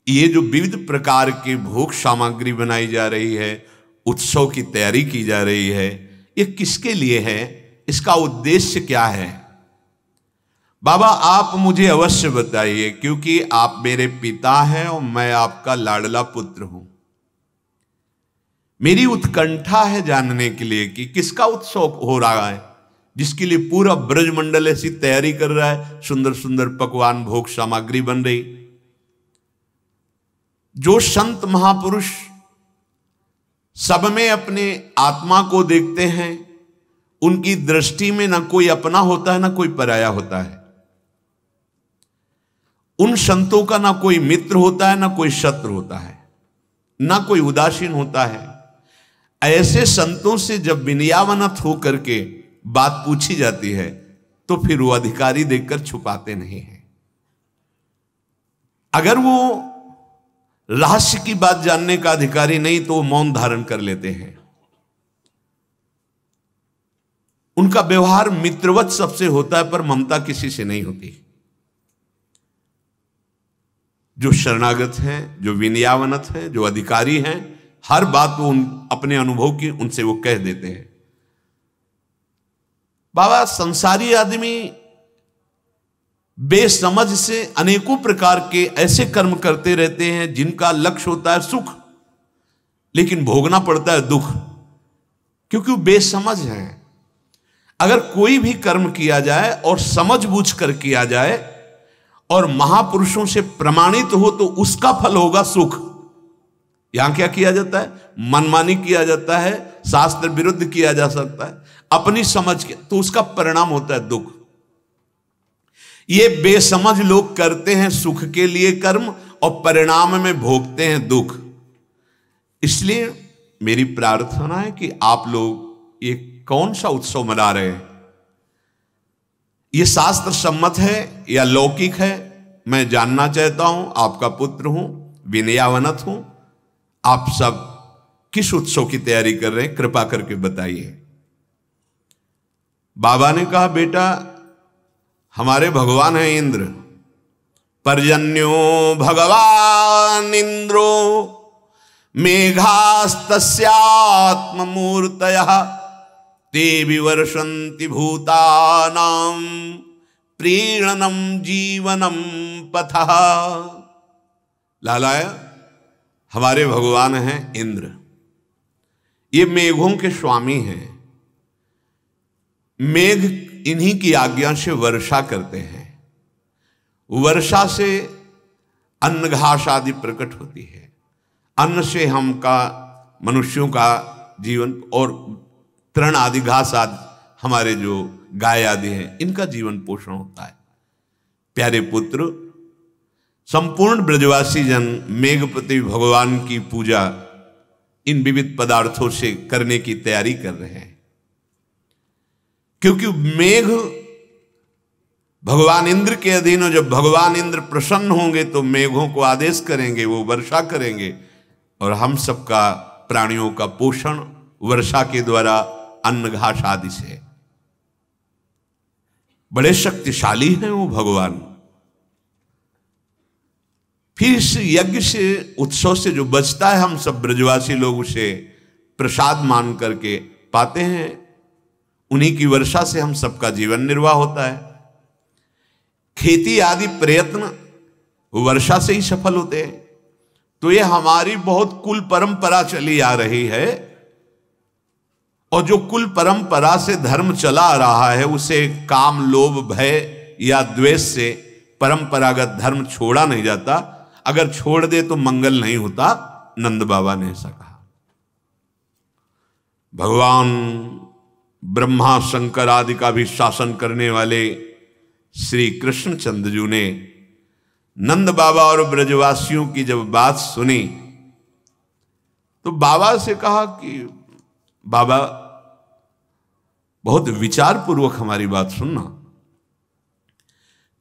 ये जो विविध प्रकार के भोग सामग्री बनाई जा रही है, उत्सव की तैयारी की जा रही है, ये किसके लिए है? इसका उद्देश्य क्या है? बाबा आप मुझे अवश्य बताइए, क्योंकि आप मेरे पिता हैं और मैं आपका लाडला पुत्र हूं। मेरी उत्कंठा है जानने के लिए कि किसका उत्सव हो रहा है, जिसके लिए पूरा ब्रजमंडल ऐसी तैयारी कर रहा है, सुंदर सुंदर पकवान भोग सामग्री बन रही। जो संत महापुरुष सब में अपने आत्मा को देखते हैं, उनकी दृष्टि में ना कोई अपना होता है ना कोई पराया होता है। उन संतों का ना कोई मित्र होता है ना कोई शत्रु होता है, ना कोई उदासीन होता है। ऐसे संतों से जब विनयावनत होकर के बात पूछी जाती है, तो फिर वो अधिकारी देखकर छुपाते नहीं हैं। अगर वो रहस्य की बात जानने का अधिकारी नहीं तो वो मौन धारण कर लेते हैं। उनका व्यवहार मित्रवत सबसे होता है, पर ममता किसी से नहीं होती। जो शरणागत हैं, जो विनयावनत हैं, जो अधिकारी हैं, हर बात वो अपने अनुभव की उनसे वो कह देते हैं। बाबा, संसारी आदमी बेसमझ से अनेकों प्रकार के ऐसे कर्म करते रहते हैं जिनका लक्ष्य होता है सुख, लेकिन भोगना पड़ता है दुख, क्योंकि वो बेसमझ हैं। अगर कोई भी कर्म किया जाए और समझ बूझ कर किया जाए और महापुरुषों से प्रमाणित हो, तो उसका फल होगा सुख। यहां क्या किया जाता है? मनमानी किया जाता है, शास्त्र विरुद्ध किया जा सकता है, अपनी समझ के, तो उसका परिणाम होता है दुख। ये बेसमझ लोग करते हैं सुख के लिए कर्म और परिणाम में भोगते हैं दुख। इसलिए मेरी प्रार्थना है कि आप लोग ये कौन सा उत्सव मना रहे हैं, ये शास्त्र सम्मत है या लौकिक है? मैं जानना चाहता हूं। आपका पुत्र हूं, विनयावनत हूं। आप सब किस उत्सव की तैयारी कर रहे हैं, कृपा करके बताइए। बाबा ने कहा, बेटा हमारे भगवान है इंद्र। पर्जन्यो भगवान इंद्रो मेघास्तस्यात्ममूर्तयः ते विवर्षन्ति भूतानां प्रीणनं जीवनं पथः। लालाया, हमारे भगवान हैं इंद्र, ये मेघों के स्वामी हैं। मेघ इन्हीं की आज्ञा से वर्षा करते हैं। वर्षा से अन्न घास आदि प्रकट होती है। अन्न से हमका मनुष्यों का जीवन और तृण आदि घास आदि हमारे जो गाय आदि हैं इनका जीवन पोषण होता है। प्यारे पुत्र, संपूर्ण ब्रजवासी जन मेघपति भगवान की पूजा इन विविध पदार्थों से करने की तैयारी कर रहे हैं। क्योंकि मेघ भगवान इंद्र के अधीन हो, जब भगवान इंद्र प्रसन्न होंगे तो मेघों को आदेश करेंगे, वो वर्षा करेंगे और हम सबका प्राणियों का पोषण वर्षा के द्वारा अन्न घास आदि से। बड़े शक्तिशाली हैं वो भगवान। फिर इस यज्ञ से, उत्सव से जो बचता है, हम सब ब्रजवासी लोग उसे प्रसाद मान करके पाते हैं। उन्हीं की वर्षा से हम सबका जीवन निर्वाह होता है। खेती आदि प्रयत्न वर्षा से ही सफल होते हैं। तो ये हमारी बहुत कुल परंपरा चली आ रही है, और जो कुल परंपरा से धर्म चला आ रहा है उसे काम, लोभ, भय या द्वेष से परंपरागत धर्म छोड़ा नहीं जाता। अगर छोड़ दे तो मंगल नहीं होता। नंद बाबा ने ऐसा कहा। भगवान ब्रह्मा शंकर आदि का भी शासन करने वाले श्री कृष्णचंद्र जी ने नंद बाबा और ब्रजवासियों की जब बात सुनी तो बाबा से कहा कि बाबा, बहुत विचार पूर्वक हमारी बात सुनना।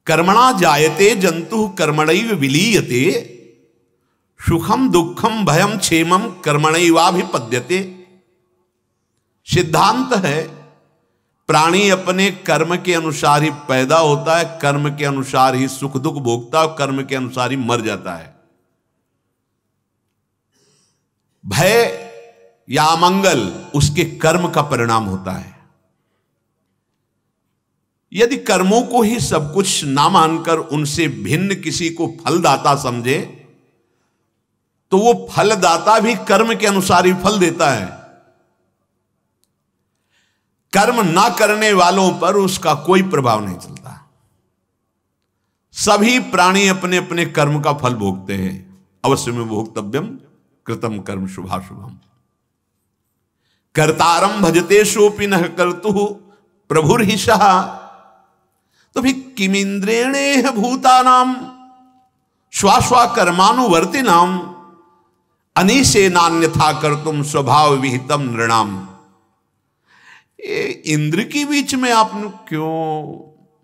कर्मणा जायते जंतु कर्मणैव विलीयते, सुखम दुखम भयम क्षेमम कर्मणैवाभिपद्यते। सिद्धांत है, प्राणी अपने कर्म के अनुसार ही पैदा होता है, कर्म के अनुसार ही सुख दुख भोगता है, कर्म के अनुसार ही मर जाता है। भय या अमंगल उसके कर्म का परिणाम होता है। यदि कर्मों को ही सब कुछ ना मानकर उनसे भिन्न किसी को फलदाता समझे तो वो फलदाता भी कर्म के अनुसार ही फल देता है। कर्म ना करने वालों पर उसका कोई प्रभाव नहीं चलता। सभी प्राणी अपने अपने कर्म का फल भोगते हैं। अवश्य में भोक्तव्यम कृतम कर्म शुभाशुभम। कर्तारम भजते सोपि न कर्तु प्रभुर्हिषः। तो भी किमिंद्रेणे भूतानाम श्वास्वा कर्मानुवर्तिनाम अनीसे नान्यथा कर्तुम स्वभाव विहितम नृणाम। इंद्र के बीच में आप क्यों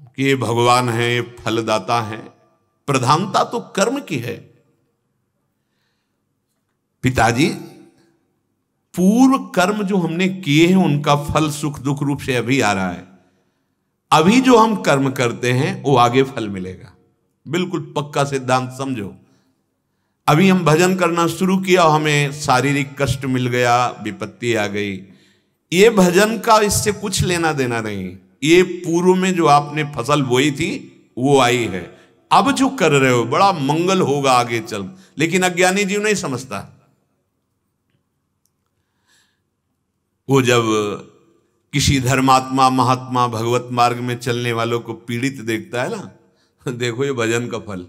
कि ये भगवान है, फलदाता है? प्रधानता तो कर्म की है। पिताजी, पूर्व कर्म जो हमने किए हैं उनका फल सुख दुख रूप से अभी आ रहा है। अभी जो हम कर्म करते हैं वो आगे फल मिलेगा। बिल्कुल पक्का सिद्धांत समझो। अभी हम भजन करना शुरू किया, हमें शारीरिक कष्ट मिल गया, विपत्ति आ गई। ये भजन का इससे कुछ लेना देना नहीं। ये पूर्व में जो आपने फसल बोई थी वो आई है। अब जो कर रहे हो बड़ा मंगल होगा आगे चल। लेकिन अज्ञानी जीव नहीं समझता। वो जब किसी धर्मात्मा महात्मा भगवत मार्ग में चलने वालों को पीड़ित देखता है ना, देखो ये भजन का फल।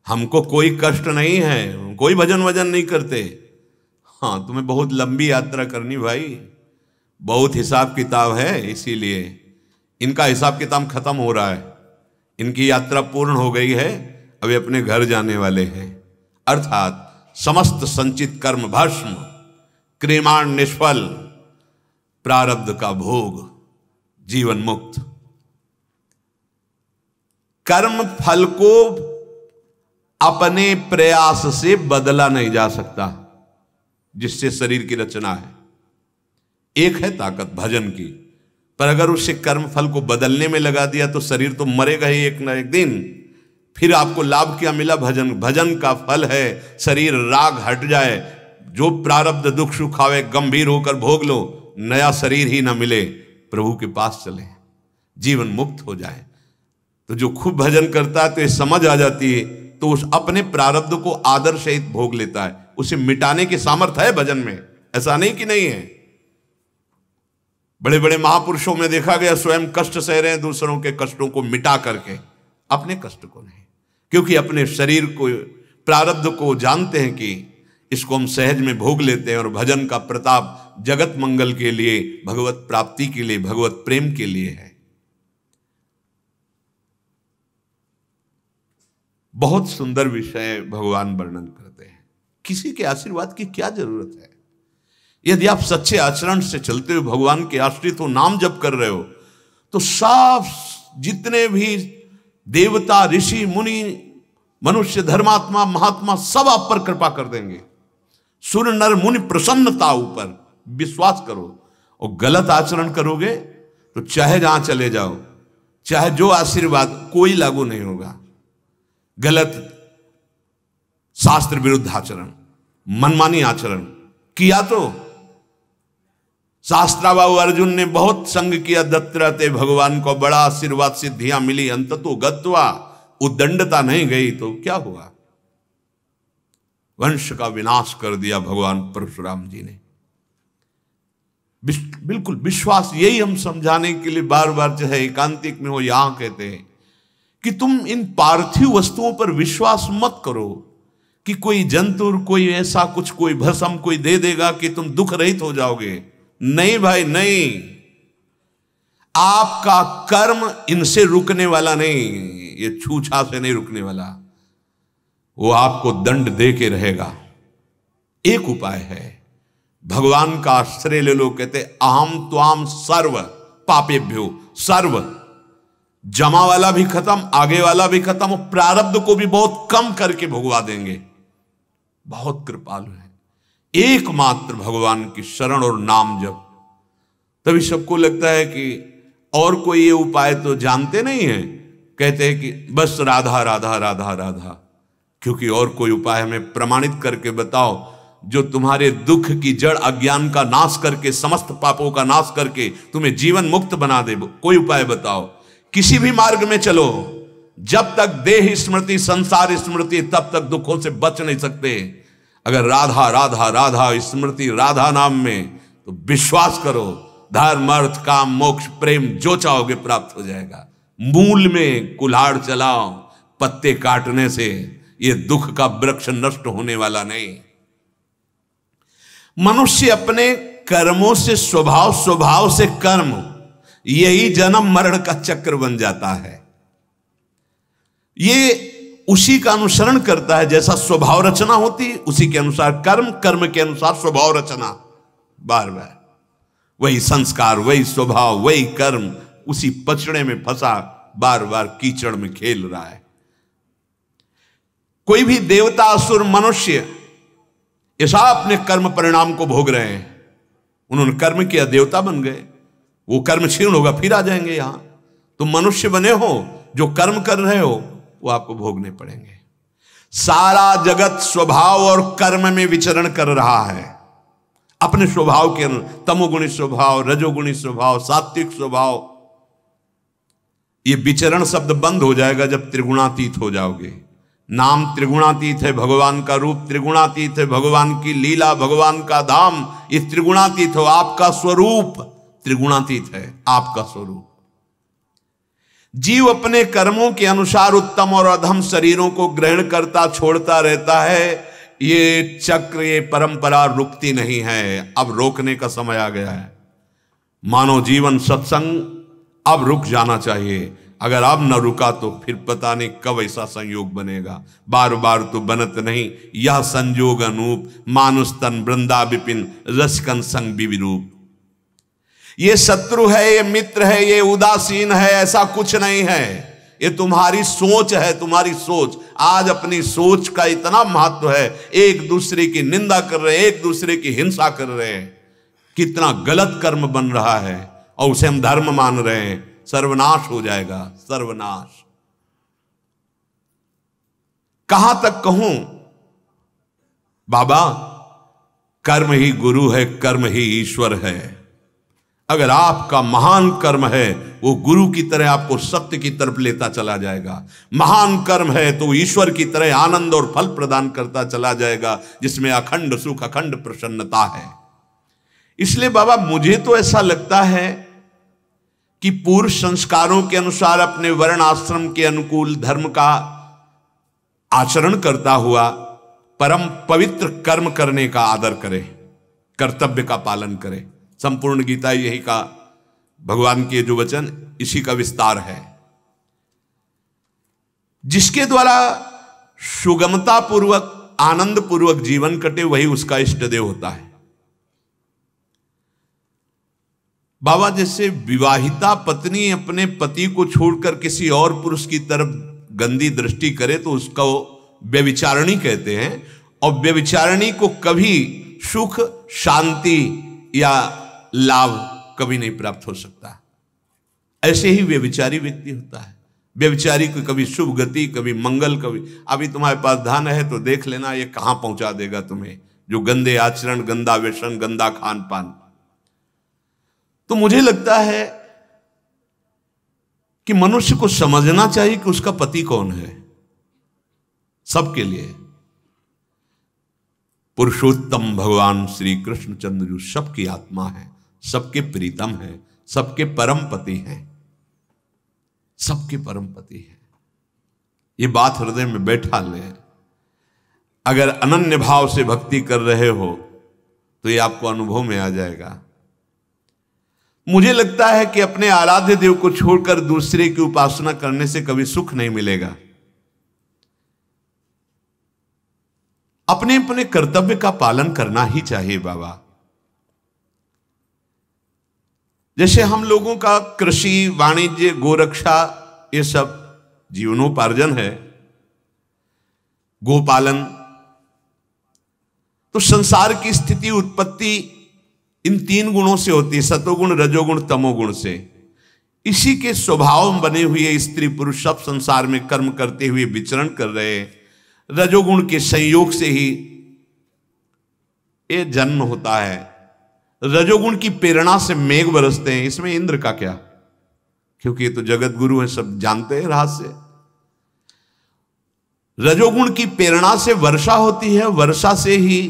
हमको कोई कष्ट नहीं है, कोई भजन वजन नहीं करते। हाँ, तुम्हें बहुत लंबी यात्रा करनी भाई, बहुत हिसाब किताब है, इसीलिए इनका हिसाब किताब खत्म हो रहा है। इनकी यात्रा पूर्ण हो गई है, अभी अपने घर जाने वाले हैं। अर्थात समस्त संचित कर्म भस्म, क्रियमाण निष्फल, प्रारब्ध का भोग, जीवन मुक्त। कर्म फल को अपने प्रयास से बदला नहीं जा सकता, जिससे शरीर की रचना है। एक है ताकत भजन की, पर अगर उससे कर्म फल को बदलने में लगा दिया तो शरीर तो मरेगा ही एक न एक दिन। फिर आपको लाभ क्या मिला? भजन। भजन का फल है शरीर राग हट जाए, जो प्रारब्ध दुख सुख आवे गंभीर होकर भोग लो, नया शरीर ही ना मिले, प्रभु के पास चले, जीवन मुक्त हो जाए। तो जो खूब भजन करता है तो ये समझ आ जाती है, तो उस अपने प्रारब्ध को आदर सहित भोग लेता है। उसे मिटाने की सामर्थ्य है भजन में, ऐसा नहीं कि नहीं है। बड़े बड़े महापुरुषों में देखा गया स्वयं कष्ट सह रहे हैं दूसरों के कष्टों को मिटा करके, अपने कष्ट को नहीं। क्योंकि अपने शरीर को, प्रारब्ध को जानते हैं कि इसको हम सहज में भोग लेते हैं, और भजन का प्रताप जगत मंगल के लिए, भगवत प्राप्ति के लिए, भगवत प्रेम के लिए है। बहुत सुंदर विषय भगवान वर्णन करते हैं। किसी के आशीर्वाद की क्या जरूरत है? यदि आप सच्चे आचरण से चलते हो, भगवान के आश्रित हो, नाम जप कर रहे हो, तो साफ जितने भी देवता, ऋषि, मुनि, मनुष्य, धर्मात्मा, महात्मा सब आप पर कृपा कर देंगे। सुर नर मुनि प्रसन्नता ऊपर, विश्वास करो। और गलत आचरण करोगे तो चाहे जहां चले जाओ, चाहे जो आशीर्वाद, कोई लागू नहीं होगा। गलत शास्त्र विरुद्ध आचरण, मनमानी आचरण किया तो शास्त्राबाहु अर्जुन ने बहुत संग किया, दत्तरते भगवान को बड़ा आशीर्वाद, सिद्धियां मिली, अंततो गत्वा, उद्दंडता नहीं गई तो क्या हुआ? वंश का विनाश कर दिया भगवान परशुराम जी ने। बिल्कुल विश्वास, यही हम समझाने के लिए बार बार, चाहे एकांतिक में हो, यहां कहते हैं कि तुम इन पार्थिव वस्तुओं पर विश्वास मत करो कि कोई जंतु, कोई ऐसा कुछ, कोई भस्म कोई दे देगा कि तुम दुख रहित हो जाओगे। नहीं भाई नहीं, आपका कर्म इनसे रुकने वाला नहीं, ये छूछा से नहीं रुकने वाला, वो आपको दंड दे के रहेगा। एक उपाय है, भगवान का आश्रय ले लो। कहते अहम त्वाम सर्व पापेभ्यो, सर्व, जमा वाला भी खत्म, आगे वाला भी खत्म, प्रारब्ध को भी बहुत कम करके भुगवा देंगे। बहुत कृपालु है। एकमात्र भगवान की शरण और नाम जप। तभी सबको लगता है कि और कोई ये उपाय तो जानते नहीं है, कहते हैं कि बस राधा राधा राधा राधा। क्योंकि और कोई उपाय हमें प्रमाणित करके बताओ जो तुम्हारे दुख की जड़ अज्ञान का नाश करके, समस्त पापों का नाश करके तुम्हें जीवन मुक्त बना दे। कोई उपाय बताओ। किसी भी मार्ग में चलो, जब तक देह स्मृति, संसार स्मृति, तब तक दुखों से बच नहीं सकते। अगर राधा राधा राधा स्मृति, राधा नाम में, तो विश्वास करो धर्म, अर्थ, काम, मोक्ष, प्रेम जो चाहोगे प्राप्त हो जाएगा। मूल में कुल्हाड़ चलाओ, पत्ते काटने से ये दुख का वृक्ष नष्ट होने वाला नहीं। मनुष्य अपने कर्मों से स्वभाव, स्वभाव से कर्म, यही जन्म मरण का चक्र बन जाता है। ये उसी का अनुसरण करता है, जैसा स्वभाव रचना होती उसी के अनुसार कर्म, कर्म के अनुसार स्वभाव रचना। बार बार वही संस्कार, वही स्वभाव, वही कर्म, उसी पचड़े में फंसा बार बार कीचड़ में खेल रहा है। कोई भी देवता, असुर, मनुष्य ऐसा अपने कर्म परिणाम को भोग रहे हैं। उन्होंने कर्म किया, देवता बन गए, वो कर्म क्षीण होगा, फिर आ जाएंगे यहां। तुम मनुष्य बने हो, जो कर्म कर रहे हो वो आपको भोगने पड़ेंगे। सारा जगत स्वभाव और कर्म में विचरण कर रहा है, अपने स्वभाव के अनुसार। तमोगुणी स्वभाव, रजोगुणी स्वभाव, सात्विक स्वभाव। ये विचरण शब्द बंद हो जाएगा जब त्रिगुणातीत हो जाओगे। नाम त्रिगुणातीत है, भगवान का रूप त्रिगुणातीत है, भगवान की लीला, भगवान का धाम, ये त्रिगुणातीत हो। आपका स्वरूप त्रिगुणातीत है, आपका स्वरूप। जीव अपने कर्मों के अनुसार उत्तम और अधम शरीरों को ग्रहण करता छोड़ता रहता है। ये चक्र, ये परंपरा रुकती नहीं है। अब रोकने का समय आ गया है। मानव जीवन सत्संग अब रुक जाना चाहिए। अगर अब न रुका तो फिर पता नहीं कब ऐसा संयोग बनेगा। बार बार तो बनत नहीं, यह संजोग अनूप, मानुष तन वृंदा विपिन, रसकन संग विविरूप। ये शत्रु है, ये मित्र है, ये उदासीन है, ऐसा कुछ नहीं है। ये तुम्हारी सोच है, तुम्हारी सोच। आज अपनी सोच का इतना महत्व है। एक दूसरे की निंदा कर रहे हैं, एक दूसरे की हिंसा कर रहे हैं। कितना गलत कर्म बन रहा है और उसे हम धर्म मान रहे हैं। सर्वनाश हो जाएगा, सर्वनाश। कहां तक कहूं बाबा, कर्म ही गुरु है, कर्म ही ईश्वर है। अगर आपका महान कर्म है, वो गुरु की तरह आपको सत्य की तरफ लेता चला जाएगा। महान कर्म है तो ईश्वर की तरह आनंद और फल प्रदान करता चला जाएगा, जिसमें अखंड सुख, अखंड प्रसन्नता है। इसलिए बाबा, मुझे तो ऐसा लगता है कि पूर्व संस्कारों के अनुसार अपने वर्ण आश्रम के अनुकूल धर्म का आचरण करता हुआ परम पवित्र कर्म करने का आदर करे, कर्तव्य का पालन करे। संपूर्ण गीता यही का, भगवान के जो वचन इसी का विस्तार है। जिसके द्वारा सुगमता पूर्वक, आनंद पूर्वक जीवन कटे, वही उसका इष्ट देव होता है। बाबा जैसे विवाहिता पत्नी अपने पति को छोड़कर किसी और पुरुष की तरफ गंदी दृष्टि करे तो उसका व्यभिचारिणी कहते हैं, और व्यभिचारिणी को कभी सुख, शांति या लाभ कभी नहीं प्राप्त हो सकता। ऐसे ही व्यभिचारी व्यक्ति होता है। व्यभिचारी को कभी शुभ गति, कभी मंगल, कभी अभी तुम्हारे पास धन है तो देख लेना ये कहां पहुंचा देगा तुम्हें, जो गंदे आचरण, गंदा व्यसन, गंदा खान पान। तो मुझे लगता है कि मनुष्य को समझना चाहिए कि उसका पति कौन है। सबके लिए पुरुषोत्तम भगवान श्री कृष्णचंद्र जो सबकी आत्मा है, सबके प्रीतम है, सबके परम पति हैं, सबके परम पति हैं। ये बात हृदय में बैठा ले। अगर अनन्य भाव से भक्ति कर रहे हो तो ये आपको अनुभव में आ जाएगा। मुझे लगता है कि अपने आराध्य देव को छोड़कर दूसरे की उपासना करने से कभी सुख नहीं मिलेगा। अपने अपने कर्तव्य का पालन करना ही चाहिए बाबा। जैसे हम लोगों का कृषि, वाणिज्य, गोरक्षा ये सब जीवनोपार्जन है, गोपालन, तो संसार की स्थिति, उत्पत्ति इन 3 गुणों से होती है, सतोगुण, रजोगुण, तमोगुण से। इसी के स्वभाव में बने हुए स्त्री पुरुष सब संसार में कर्म करते हुए विचरण कर रहे हैं। रजोगुण के संयोग से ही ये जन्म होता है। रजोगुण की प्रेरणा से मेघ बरसते हैं। इसमें इंद्र का क्या, क्योंकि ये तो जगत गुरु है, सब जानते हैं रहस्य। रजोगुण की प्रेरणा से वर्षा होती है, वर्षा से ही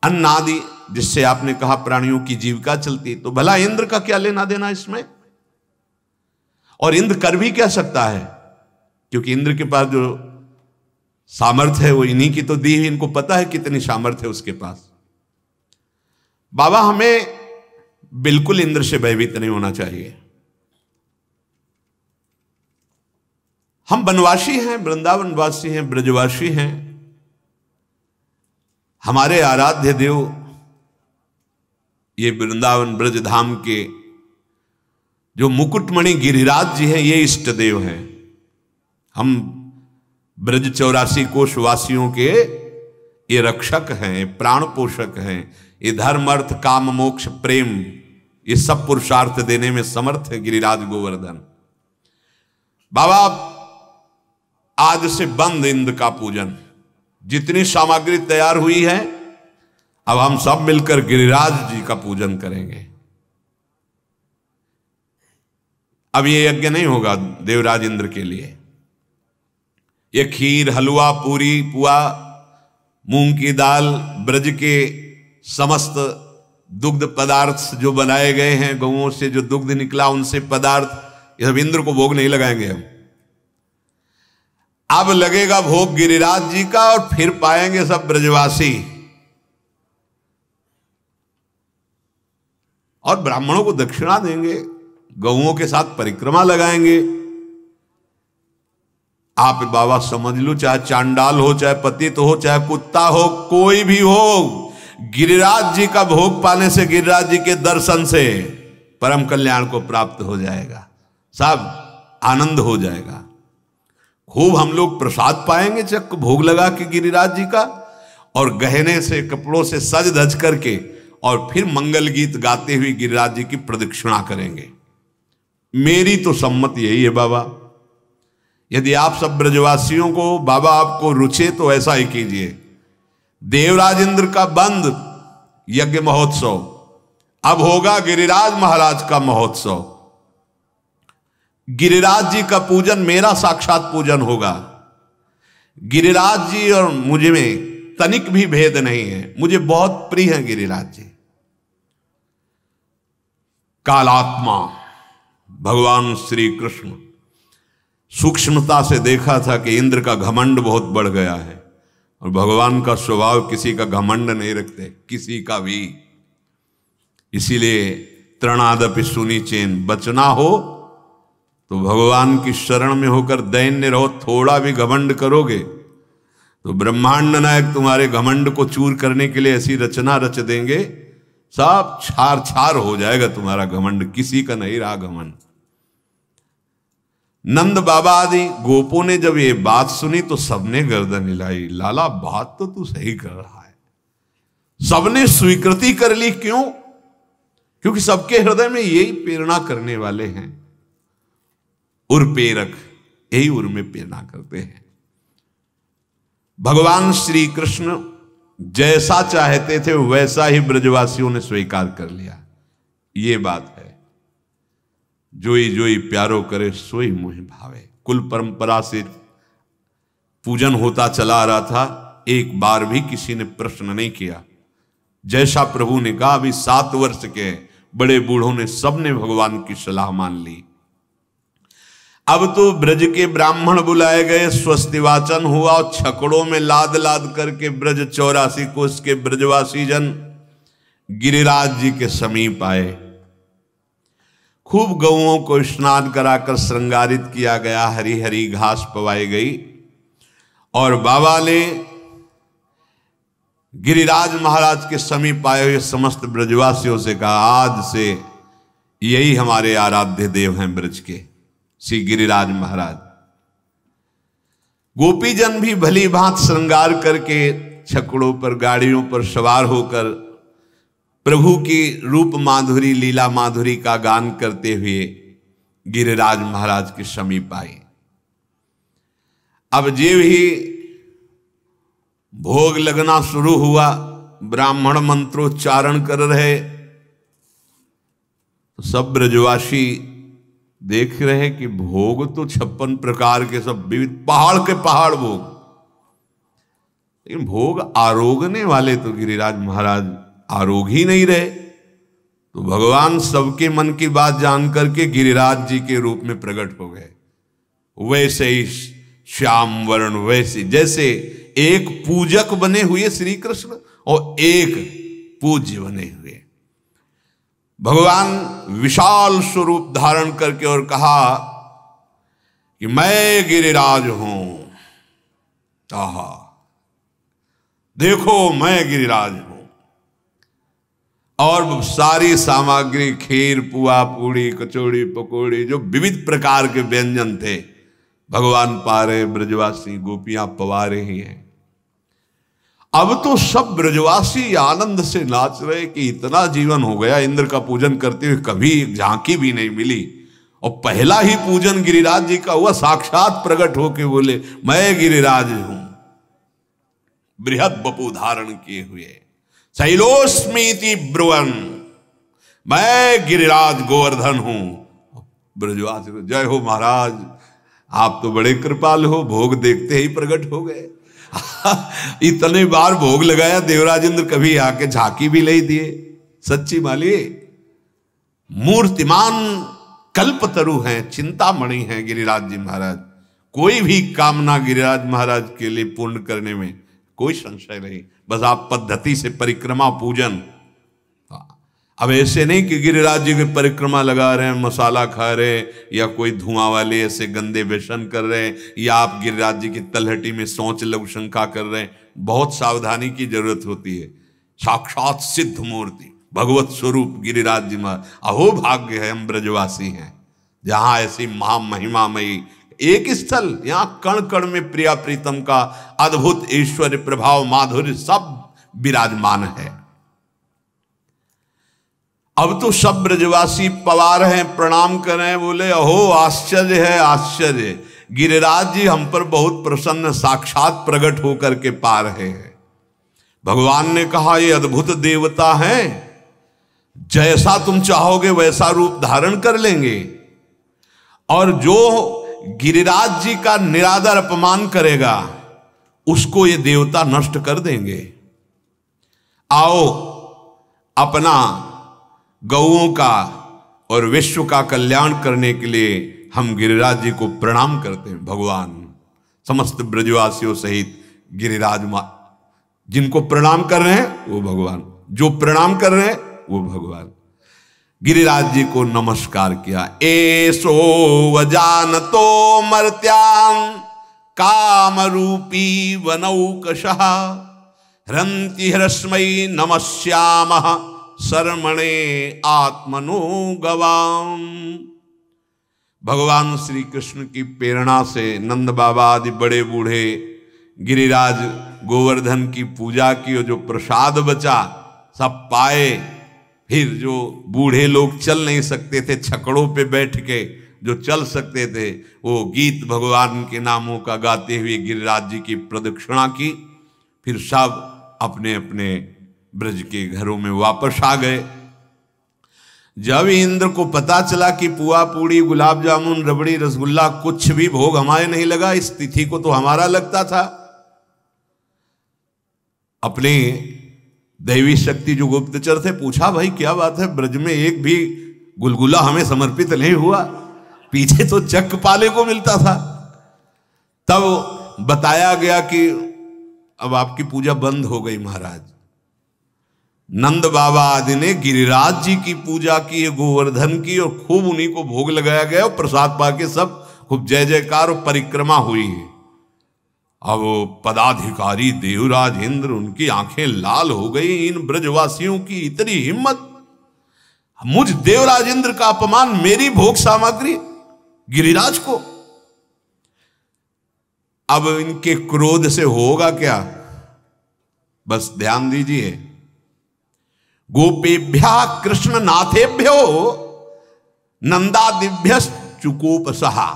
अन्न आदि, जिससे आपने कहा प्राणियों की जीविका चलती। तो भला इंद्र का क्या लेना देना इसमें? और इंद्र कर भी क्या सकता है, क्योंकि इंद्र के पास जो सामर्थ्य है वो इन्हीं की तो दी है। इनको पता है कितनी सामर्थ्य है उसके पास। बाबा हमें बिल्कुल इंद्र से भयभीत नहीं होना चाहिए। हम वनवासी हैं, वृंदावनवासी हैं, ब्रजवासी हैं। हमारे आराध्य देव ये वृंदावन ब्रज धाम के जो मुकुटमणि गिरिराज जी हैं, ये इष्ट देव हैं। हम ब्रज 84 कोश वासियों के ये रक्षक हैं, प्राण पोषक हैं। ये धर्म, अर्थ, काम, मोक्ष, प्रेम, ये सब पुरुषार्थ देने में समर्थ है गिरिराज गोवर्धन। बाबा आज से बंद इंद्र का पूजन। जितनी सामग्री तैयार हुई है अब हम सब मिलकर गिरिराज जी का पूजन करेंगे। अब ये यज्ञ नहीं होगा देवराज इंद्र के लिए। ये खीर, हलवा, पूरी, पुआ, मूंग की दाल, ब्रज के समस्त दुग्ध पदार्थ जो बनाए गए हैं, गौओं से जो दुग्ध निकला उनसे पदार्थ, ये सब इंद्र को भोग नहीं लगाएंगे हम। अब लगेगा भोग गिरिराज जी का, और फिर पाएंगे सब ब्रजवासी। और ब्राह्मणों को दक्षिणा देंगे, गौओं के साथ परिक्रमा लगाएंगे। आप बाबा समझ लो, चाहे चांडाल हो, चाहे पतित हो, चाहे कुत्ता हो, कोई भी हो, गिरिराज जी का भोग पाने से, गिरिराज जी के दर्शन से परम कल्याण को प्राप्त हो जाएगा। सब आनंद हो जाएगा। खूब हम लोग प्रसाद पाएंगे चक भोग लगा के गिरिराज जी का, और गहने से, कपड़ों से सज धज करके, और फिर मंगल गीत गाते हुए गिरिराज जी की प्रदक्षिणा करेंगे। मेरी तो सम्मति यही है बाबा। यदि आप सब ब्रजवासियों को बाबा आपको रुचे तो ऐसा ही कीजिए। देवराज इंद्र का बंद यज्ञ महोत्सव, अब होगा गिरिराज महाराज का महोत्सव। गिरिराज जी का पूजन मेरा साक्षात पूजन होगा। गिरिराज जी और मुझे में तनिक भी भेद नहीं है। मुझे बहुत प्रिय है गिरिराज जी। कालात्मा भगवान श्री कृष्ण सूक्ष्मता से देखा था कि इंद्र का घमंड बहुत बढ़ गया है, और भगवान का स्वभाव किसी का घमंड नहीं रखते, किसी का भी। इसीलिए तृणादपि सुनी चेन, बचना हो तो भगवान की शरण में होकर दैन्य रहो। थोड़ा भी घमंड करोगे तो ब्रह्मांड नायक तुम्हारे घमंड को चूर करने के लिए ऐसी रचना रच देंगे सब छार छार हो जाएगा तुम्हारा घमंड, किसी का नहीं रहा घमंड। नंद बाबा आदि गोपों ने जब ये बात सुनी तो सबने गर्दन हिलाई, लाला बात तो तू सही कर रहा है। सबने स्वीकृति कर ली। क्यों? क्योंकि सबके हृदय में यही प्रेरणा करने वाले हैं, उर्पेरक, यही उर में प्रेरणा करते हैं। भगवान श्री कृष्ण जैसा चाहते थे वैसा ही ब्रजवासियों ने स्वीकार कर लिया। ये बात है, जोई जोई प्यारो करे सोई मोहि भावे। कुल परंपरा से पूजन होता चला आ रहा था, एक बार भी किसी ने प्रश्न नहीं किया। जैसा प्रभु ने कहा, अभी 7 वर्ष के बड़े बूढ़ों ने सबने भगवान की सलाह मान ली। अब तो ब्रज के ब्राह्मण बुलाए गए, स्वस्ति वाचन हुआ और छकड़ों में लाद लाद करके ब्रज 84 कोष के ब्रजवासी जन गिरिराज जी के समीप आए। खूब गौओं को स्नान कराकर श्रृंगारित किया गया, हरी हरी घास पवाई गई और बाबा ने गिरिराज महाराज के समीप आए हुए समस्त ब्रजवासियों से कहा, आज से यही हमारे आराध्य देव हैं ब्रज के, श्री गिरिराज महाराज। गोपीजन भी भली भांत श्रृंगार करके छकड़ों पर, गाड़ियों पर सवार होकर प्रभु की रूप माधुरी, लीला माधुरी का गान करते हुए गिरिराज महाराज के समीप आए। अब जे भी भोग लगना शुरू हुआ, ब्राह्मण मंत्रोच्चारण कर रहे, तो सब ब्रजवासी देख रहे कि भोग तो 56 प्रकार के, सब विविध पहाड़ के पहाड़ भोग, लेकिन भोग आरोगने वाले तो गिरिराज महाराज आरोग ही नहीं रहे। तो भगवान सबके मन की बात जान करके गिरिराज जी के रूप में प्रकट हो गए। वैसे ही श्याम वर्ण, वैसे जैसे एक पूजक बने हुए श्री कृष्ण और एक पूज्य बने हुए भगवान, विशाल स्वरूप धारण करके और कहा कि मैं गिरिराज हूं। आहा, देखो मैं गिरिराज हूं। और सारी सामग्री, खीर, पुआ, पूड़ी, कचौड़ी, पकौड़ी, जो विविध प्रकार के व्यंजन थे भगवान पा रहे, ब्रजवासी गोपियां पवा रही हैं। अब तो सब ब्रजवासी आनंद से नाच रहे कि इतना जीवन हो गया, इंद्र का पूजन करते हुए कभी एक झांकी भी नहीं मिली, और पहला ही पूजन गिरिराज जी का हुआ। साक्षात प्रकट होके बोले, मैं गिरिराज हूं, बृहद बपु धारण किए हुए, शैलोस्मीति ब्रुवन, मैं गिरिराज गोवर्धन हूं। ब्रजवासी, जय हो महाराज, आप तो बड़े कृपाल हो, भोग देखते ही प्रकट हो गए। इतने बार भोग लगाया, देवराज इंद्र कभी आके झांकी भी नहीं दिए। सच्ची मालिए, मूर्तिमान कल्पतरु हैं, चिंतामणि हैं गिरिराज जी महाराज। कोई भी कामना गिरिराज महाराज के लिए पूर्ण करने में कोई संशय नहीं। बस आप पद्धति से परिक्रमा पूजन, अब ऐसे नहीं कि गिरिराज जी की परिक्रमा लगा रहे हैं, मसाला खा रहे हैं, या कोई धुआं वाले ऐसे गंदे व्यसन कर रहे हैं, या आप गिरिराज जी की तलहटी में सोच लघु शंका कर रहे हैं। बहुत सावधानी की जरूरत होती है। साक्षात सिद्ध मूर्ति, भगवत स्वरूप गिरिराज जी महाराज। अहो भाग्य है हम ब्रजवासी हैं, जहां ऐसी महामहिमामयी एक स्थल, यहाँ कण कण में प्रिया प्रीतम का अद्भुत ऐश्वर्य, प्रभाव, माधुर्य सब विराजमान है। अब तो सब ब्रजवासी पवार हैं, प्रणाम कर रहे हैं, बोले अहो आश्चर्य है, आश्चर्य, गिरिराज जी हम पर बहुत प्रसन्न, साक्षात प्रकट होकर के पा रहे हैं। भगवान ने कहा, ये अद्भुत देवता हैं, जैसा तुम चाहोगे वैसा रूप धारण कर लेंगे, और जो गिरिराज जी का निरादर अपमान करेगा उसको ये देवता नष्ट कर देंगे। आओ अपना गौओं का और विश्व का कल्याण करने के लिए हम गिरिराज जी को प्रणाम करते हैं। भगवान समस्त ब्रजवासियों सहित गिरिराज जिनको प्रणाम कर रहे हैं वो भगवान, जो प्रणाम कर रहे हैं वो भगवान। गिरिराज जी को नमस्कार किया। एसो वजानतो मर्त्यान काम रूपी वनौकशः हरन्ति हृस्मयी नमस्यामः शरमणे आत्मनो गवाम। भगवान श्री कृष्ण की प्रेरणा से नंद बाबा आदि बड़े बूढ़े गिरिराज गोवर्धन की पूजा की और जो प्रसाद बचा सब पाए। फिर जो बूढ़े लोग चल नहीं सकते थे, छकड़ों पे बैठ के जो चल सकते थे, वो गीत भगवान के नामों का गाते हुए गिरिराज जी की प्रदक्षिणा की। फिर सब अपने अपने ब्रज के घरों में वापस आ गए। जब इंद्र को पता चला कि पुआ पूड़ी गुलाब जामुन रबड़ी रसगुल्ला कुछ भी भोग हमारे नहीं लगा, इस तिथि को तो हमारा लगता था, अपने दैवी शक्ति जो गुप्तचर थे पूछा, भाई क्या बात है, ब्रज में एक भी गुलगुला हमें समर्पित नहीं हुआ, पीछे तो चक पाले को मिलता था। तब बताया गया कि अब आपकी पूजा बंद हो गई महाराज। नंद बाबा आदि ने गिरिराज जी की पूजा की, गोवर्धन की, और खूब उन्हीं को भोग लगाया गया और प्रसाद पाके सब खूब जय जयकार और परिक्रमा हुई है। अब पदाधिकारी देवराज इंद्र, उनकी आंखें लाल हो गई। इन ब्रजवासियों की इतनी हिम्मत, मुझ देवराज इंद्र का अपमान, मेरी भोग सामग्री गिरिराज को। अब इनके क्रोध से होगा क्या, बस ध्यान दीजिए। गोपेभ्या कृष्ण नाथेभ्यो नंदादिभ्य चुकोपसहा।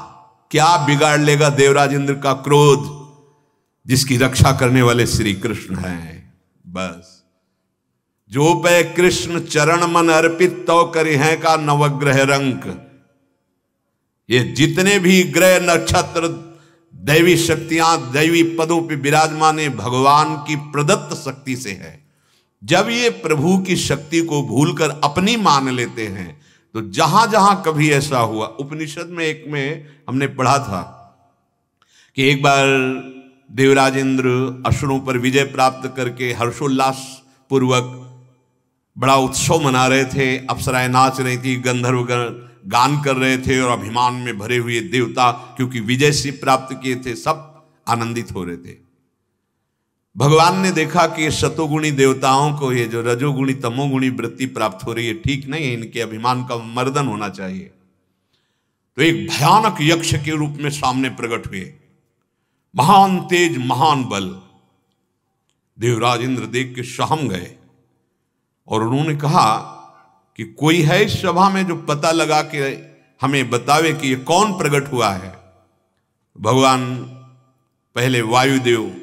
क्या बिगाड़ लेगा देवराज इंद्र का क्रोध, जिसकी रक्षा करने वाले श्री कृष्ण हैं। बस जो पे कृष्ण चरण मन अर्पित तो करे हैं का नवग्रह रंक। ये जितने भी ग्रह नक्षत्र दैवी शक्तियां दैवी पदों पे विराजमान है, भगवान की प्रदत्त शक्ति से है। जब ये प्रभु की शक्ति को भूलकर अपनी मान लेते हैं, तो जहां जहां कभी ऐसा हुआ, उपनिषद में एक में हमने पढ़ा था कि एक बार देवराज इंद्र असुरों पर विजय प्राप्त करके हर्षोल्लास पूर्वक बड़ा उत्सव मना रहे थे। अप्सराएं नाच रही थी, गंधर्वगण गान कर रहे थे, और अभिमान में भरे हुए देवता क्योंकि विजय से प्राप्त किए थे, सब आनंदित हो रहे थे। भगवान ने देखा कि ये शतोगुणी देवताओं को ये जो रजोगुणी तमोगुणी वृत्ति प्राप्त हो रही है, ठीक नहीं है, इनके अभिमान का मर्दन होना चाहिए। तो एक भयानक यक्ष के रूप में सामने प्रकट हुए, महान तेज महान बल। देवराज इंद्र देख के सहम गए और उन्होंने कहा कि कोई है इस सभा में जो पता लगा के हमें बतावे कि ये कौन प्रकट हुआ है। भगवान पहले वायुदेव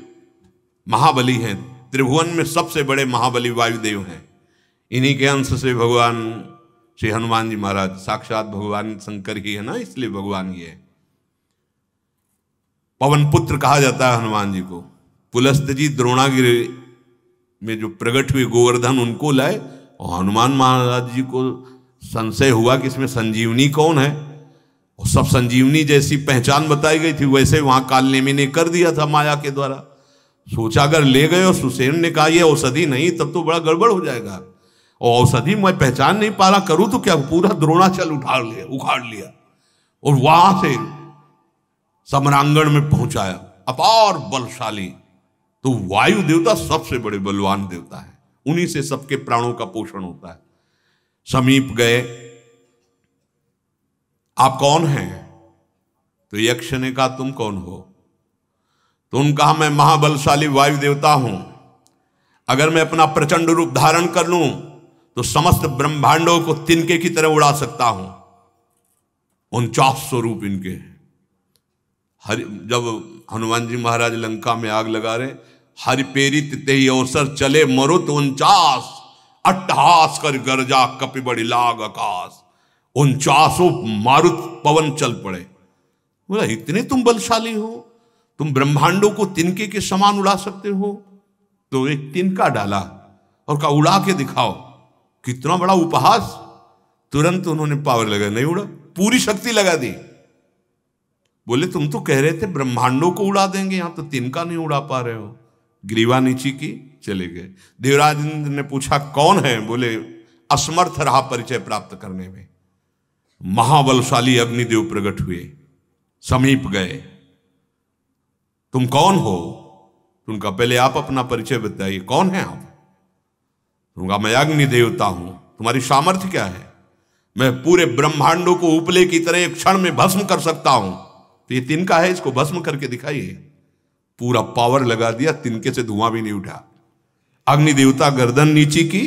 महाबली हैं, त्रिभुवन में सबसे बड़े महाबली वायुदेव हैं। इन्हीं के अंश से भगवान श्री हनुमान जी महाराज, साक्षात भगवान शंकर ही है ना, इसलिए भगवान ही है। पवन पुत्र कहा जाता है हनुमान जी को। पुलस्त जी द्रोणागिरि में जो प्रकट हुए गोवर्धन, उनको लाए, और हनुमान महाराज जी को संशय हुआ कि इसमें संजीवनी कौन है, और सब संजीवनी जैसी पहचान बताई गई थी, वैसे वहां कालनेमी ने कर दिया था माया के द्वारा। सोचा अगर ले गए और सुसेन ने कहा ये औषधि नहीं, तब तो बड़ा गड़बड़ हो जाएगा, और औषधि मैं पहचान नहीं पा रहा, करूं तो क्या, पूरा द्रोणाचल उखाड़ लिया और वहां से सम्रांगण में पहुंचाया। अपार बलशाली, तो वायु देवता सबसे बड़े बलवान देवता है, उन्हीं से सबके प्राणों का पोषण होता है। समीप गए, आप कौन हैं? तो यक्ष ने कहा तुम कौन हो? तो उन्होंने कहा मैं महाबलशाली वायु देवता हूं, अगर मैं अपना प्रचंड रूप धारण कर लूं तो समस्त ब्रह्मांडों को तिनके की तरह उड़ा सकता हूं। 49 रूप इनके। जब हनुमान जी महाराज लंका में आग लगा रहे, हरि पेरित तेहि अवसर चले मरुत 49 अट्टहास कर गरजा कपि बड़ी लाग आकाश। 49 मारुत पवन चल पड़े। बोला इतने तुम बलशाली हो, तुम ब्रह्मांडों को तिनके के समान उड़ा सकते हो? तो एक तिनका डाला और कहा उड़ा के दिखाओ। कितना बड़ा उपहास। तुरंत उन्होंने पावर लगा, नहीं उड़ा, पूरी शक्ति लगा दी। बोले तुम तो कह रहे थे ब्रह्मांडों को उड़ा देंगे, यहां तो तिनका नहीं उड़ा पा रहे हो। ग्रीवा नीची की, चले गए। देवराज इंद्र ने पूछा कौन है? बोले असमर्थ रहा परिचय प्राप्त करने में। महाबलशाली अग्निदेव प्रकट हुए, समीप गए। तुम कौन हो? उनका पहले आप अपना परिचय बताइए, कौन है आप? कहूंगा मैं अग्नि देवता हूं, तुम्हारी सामर्थ्य क्या है? मैं पूरे ब्रह्मांडों को उपले की तरह एक क्षण में भस्म कर सकता हूं। तो ये तिनका है, इसको भस्म करके दिखाइए। पूरा पावर लगा दिया, तिनके से धुआं भी नहीं उठा। अग्नि देवता गर्दन नीची की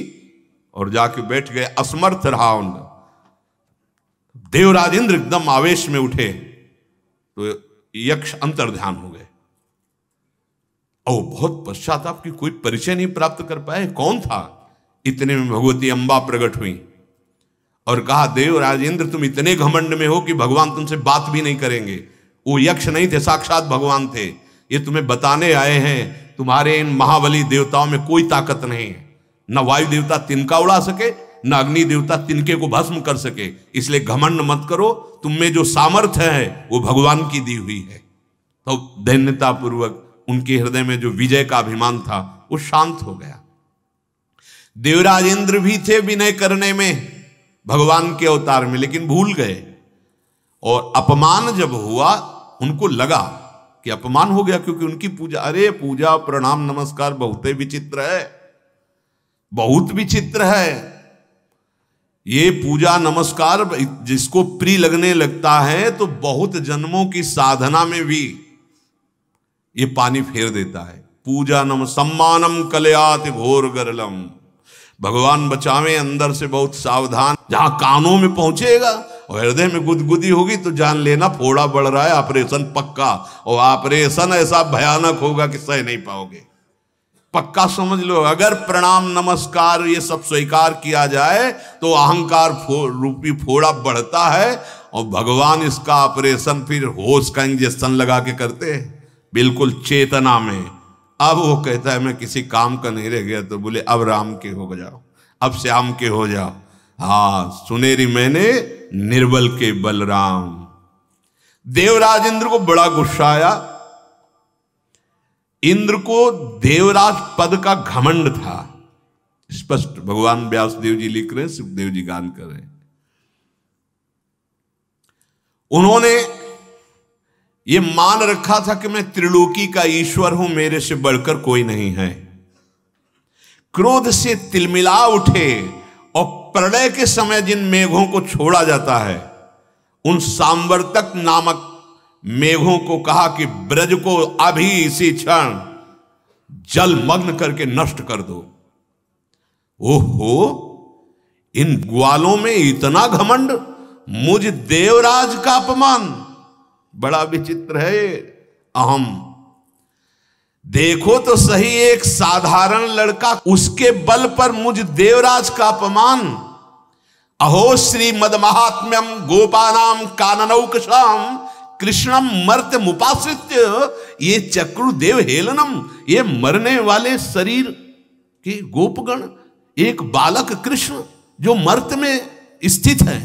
और जाके बैठ गए, असमर्थ रहा उनका। देवराज इंद्र एकदम आवेश में उठे तो यक्ष अंतर्ध्यान हो गए। और बहुत पश्चाताप की कोई परिचय नहीं प्राप्त कर पाए, कौन था? इतने में भगवती अम्बा प्रकट हुई और कहा, देवराज इंद्र तुम इतने घमंड में हो कि भगवान तुमसे बात भी नहीं करेंगे। वो यक्ष नहीं थे, साक्षात भगवान थे। ये तुम्हें बताने आए हैं तुम्हारे इन महाबली देवताओं में कोई ताकत नहीं है। न वायु देवता तिनका उड़ा सके, न अग्नि देवता तिनके को भस्म कर सके। इसलिए घमंड मत करो, तुम में जो सामर्थ्य है वो भगवान की दी हुई है। तो दैन्यता पूर्वक उनके हृदय में जो विजय का अभिमान था वो शांत हो गया। देवराज इंद्र भी थे विनय करने में भगवान के अवतार में, लेकिन भूल गए। और अपमान जब हुआ उनको लगा कि अपमान हो गया, क्योंकि उनकी पूजा, अरे पूजा प्रणाम नमस्कार बहुत विचित्र है, बहुत विचित्र है। ये पूजा नमस्कार जिसको प्रिय लगने लगता है तो बहुत जन्मों की साधना में भी ये पानी फेर देता है। पूजा नम सम्मानम कलयात घोर गरलम, भगवान बचावे अंदर से बहुत सावधान। जहां कानों में पहुंचेगा और हृदय में गुदगुदी होगी तो जान लेना फोड़ा बढ़ रहा है, ऑपरेशन पक्का। और ऑपरेशन ऐसा भयानक होगा कि सह नहीं पाओगे, पक्का समझ लो। अगर प्रणाम नमस्कार ये सब स्वीकार किया जाए तो अहंकार रूपी फोड़ा बढ़ता है और भगवान इसका ऑपरेशन फिर होश का इंजेक्शन लगा के करते हैं, बिल्कुल चेतना में। अब वो कहता है मैं किसी काम का नहीं रह गया, तो बोले अब राम के हो जाओ, अब श्याम के हो जाओ। हाँ, सुनेरी मैंने निर्बल के बलराम। देवराज इंद्र को बड़ा गुस्सा आया। इंद्र को देवराज पद का घमंड था, स्पष्ट भगवान व्यासदेव जी लिख रहे हैं, सुखदेव जी गान कर रहे हैं। उन्होंने ये मान रखा था कि मैं त्रिलोकी का ईश्वर हूं, मेरे से बढ़कर कोई नहीं है। क्रोध से तिलमिला उठे और प्रलय के समय जिन मेघों को छोड़ा जाता है उन सांवर्तक नामक मेघों को कहा कि ब्रज को अभी इसी क्षण जलमग्न करके नष्ट कर दो। ओहो, इन ग्वालों में इतना घमंड, मुझ देवराज का अपमान, बड़ा विचित्र है। अहम देखो तो सही, एक साधारण लड़का, उसके बल पर मुझ देवराज का अपमान। अहो श्री मद महात्म्यम गोपानाम काननौकशाम कृष्णम मर्त्य मुपाश्रित्य, ये चक्रुदेव हेलनम, ये मरने वाले शरीर के गोपगण, एक बालक कृष्ण जो मर्त्य में स्थित है।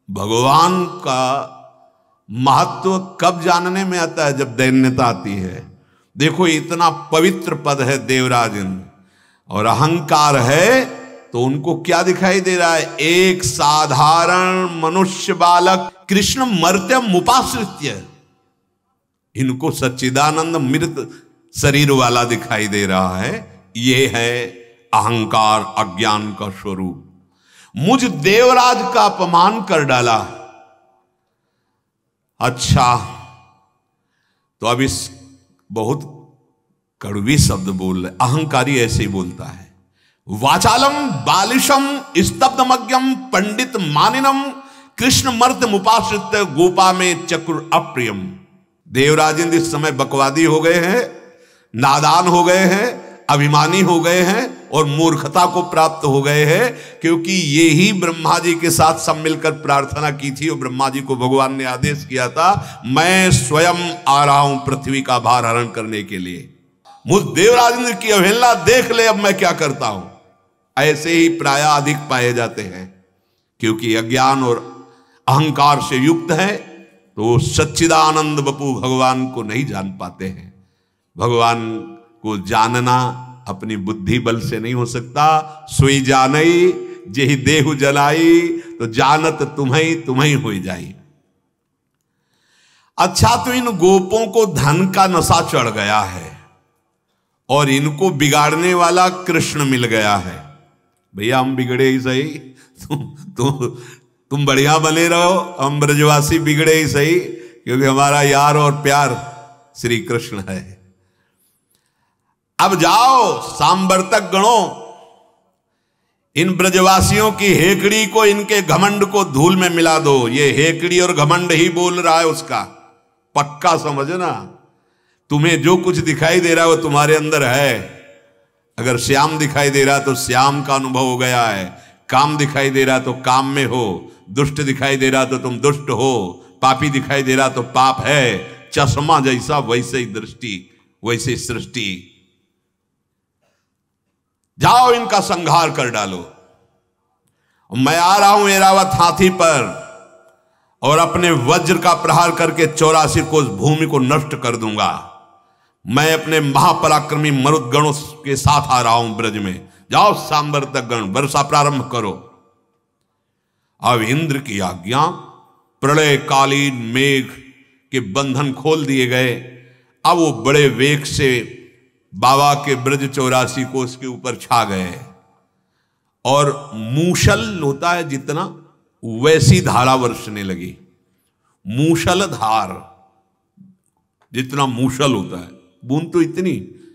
भगवान का महत्व कब जानने में आता है? जब दैन्यता आती है। देखो इतना पवित्र पद है देवराज इंद्र, और अहंकार है तो उनको क्या दिखाई दे रहा है? एक साधारण मनुष्य बालक कृष्ण मर्त्यम उपाश्रित्य, इनको सच्चिदानंद मृत शरीर वाला दिखाई दे रहा है। ये है अहंकार, अज्ञान का स्वरूप। मुझ देवराज का अपमान कर डाला। अच्छा, तो अब इस बहुत कड़वी शब्द बोल रहे, अहंकारी ऐसे ही बोलता है। वाचालम बालिशम स्तब्धमज्ञम पंडित मानिनम कृष्ण मर्त मुपाश्रित गोपा में चक्र अप्रियम। देवराज इंद्र इस समय बकवादी हो गए हैं, नादान हो गए हैं, अभिमानी हो गए हैं और मूर्खता को प्राप्त हो गए हैं, क्योंकि ये ही ब्रह्मा जी के साथ सब मिलकर प्रार्थना की थी और ब्रह्मा जी को भगवान ने आदेश किया था, मैं स्वयं आ रहा हूं पृथ्वी का भार हरण करने के लिए। मुझ देवराज इंद्र की अवहेलना देख ले, अब मैं क्या करता हूं। ऐसे ही प्राय अधिक पाए जाते हैं, क्योंकि अज्ञान और अहंकार से युक्त है तो सच्चिदानंद बपू भगवान को नहीं जान पाते हैं। भगवान को जानना अपनी बुद्धि बल से नहीं हो सकता। सोई जानई जेहि देहु जलाई, तो जानत तुम्हें तुम्हें हो जाई। अच्छा, तो इन गोपों को धन का नशा चढ़ गया है और इनको बिगाड़ने वाला कृष्ण मिल गया है। भैया हम बिगड़े ही सही, तुम बढ़िया बने रहो, हम ब्रजवासी बिगड़े ही सही, क्योंकि हमारा यार और प्यार श्री कृष्ण है। अब जाओ सांबर्तक गणों, इन ब्रजवासियों की हेकड़ी को, इनके घमंड को धूल में मिला दो। ये हेकड़ी और घमंड ही बोल रहा है उसका, पक्का समझना। तुम्हें जो कुछ दिखाई दे रहा है वो तुम्हारे अंदर है। अगर श्याम दिखाई दे रहा है तो श्याम का अनुभव हो गया है, काम दिखाई दे रहा है तो काम में हो, दुष्ट दिखाई दे रहा तो तुम दुष्ट हो, पापी दिखाई दे रहा तो पाप है। चश्मा जैसा वैसे ही दृष्टि, वैसे सृष्टि। जाओ इनका संहार कर डालो। मैं आ रहा हूं ऐरावत हाथी पर, और अपने वज्र का प्रहार करके 84 कोस भूमि को नष्ट कर दूंगा। मैं अपने महापराक्रमी मरुदगणों के साथ आ रहा हूं ब्रज में। जाओ सांबर्तक गण, वर्षा प्रारंभ करो। अब इंद्र की आज्ञा, प्रलय कालीन मेघ के बंधन खोल दिए गए। अब वो बड़े वेग से बाबा के ब्रज 84 कोस के ऊपर छा गए, और मूषल होता है जितना, वैसी धारा वर्षने लगी। मूषल धार, जितना मूषल होता है, बूंद तो इतनी,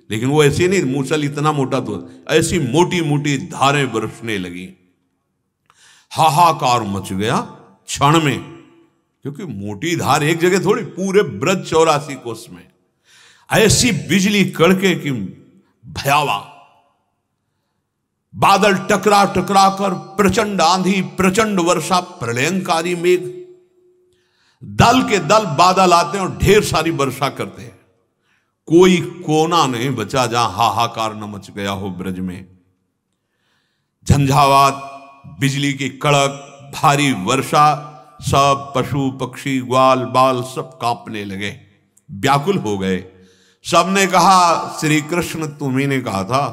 लेकिन वो ऐसी नहीं, मूषल इतना मोटा, तो ऐसी मोटी मोटी धारें बरसने लगी। हाहाकार मच गया क्षण में, क्योंकि मोटी धार एक जगह थोड़ी, पूरे ब्रज 84 कोस में ऐसी बिजली कड़के की भयावा, बादल टकरा टकरा कर, प्रचंड आंधी, प्रचंड वर्षा, प्रलयंकारी मेघ, दल के दल बादल आते हैं और ढेर सारी वर्षा करते हैं। कोई कोना नहीं बचा जहां हाहाकार न मच गया हो ब्रज में। झंझावात, बिजली की कड़क, भारी वर्षा, सब पशु पक्षी ग्वाल बाल सब कांपने लगे, व्याकुल हो गए। सबने कहा श्री कृष्ण तुम्ही ने कहा था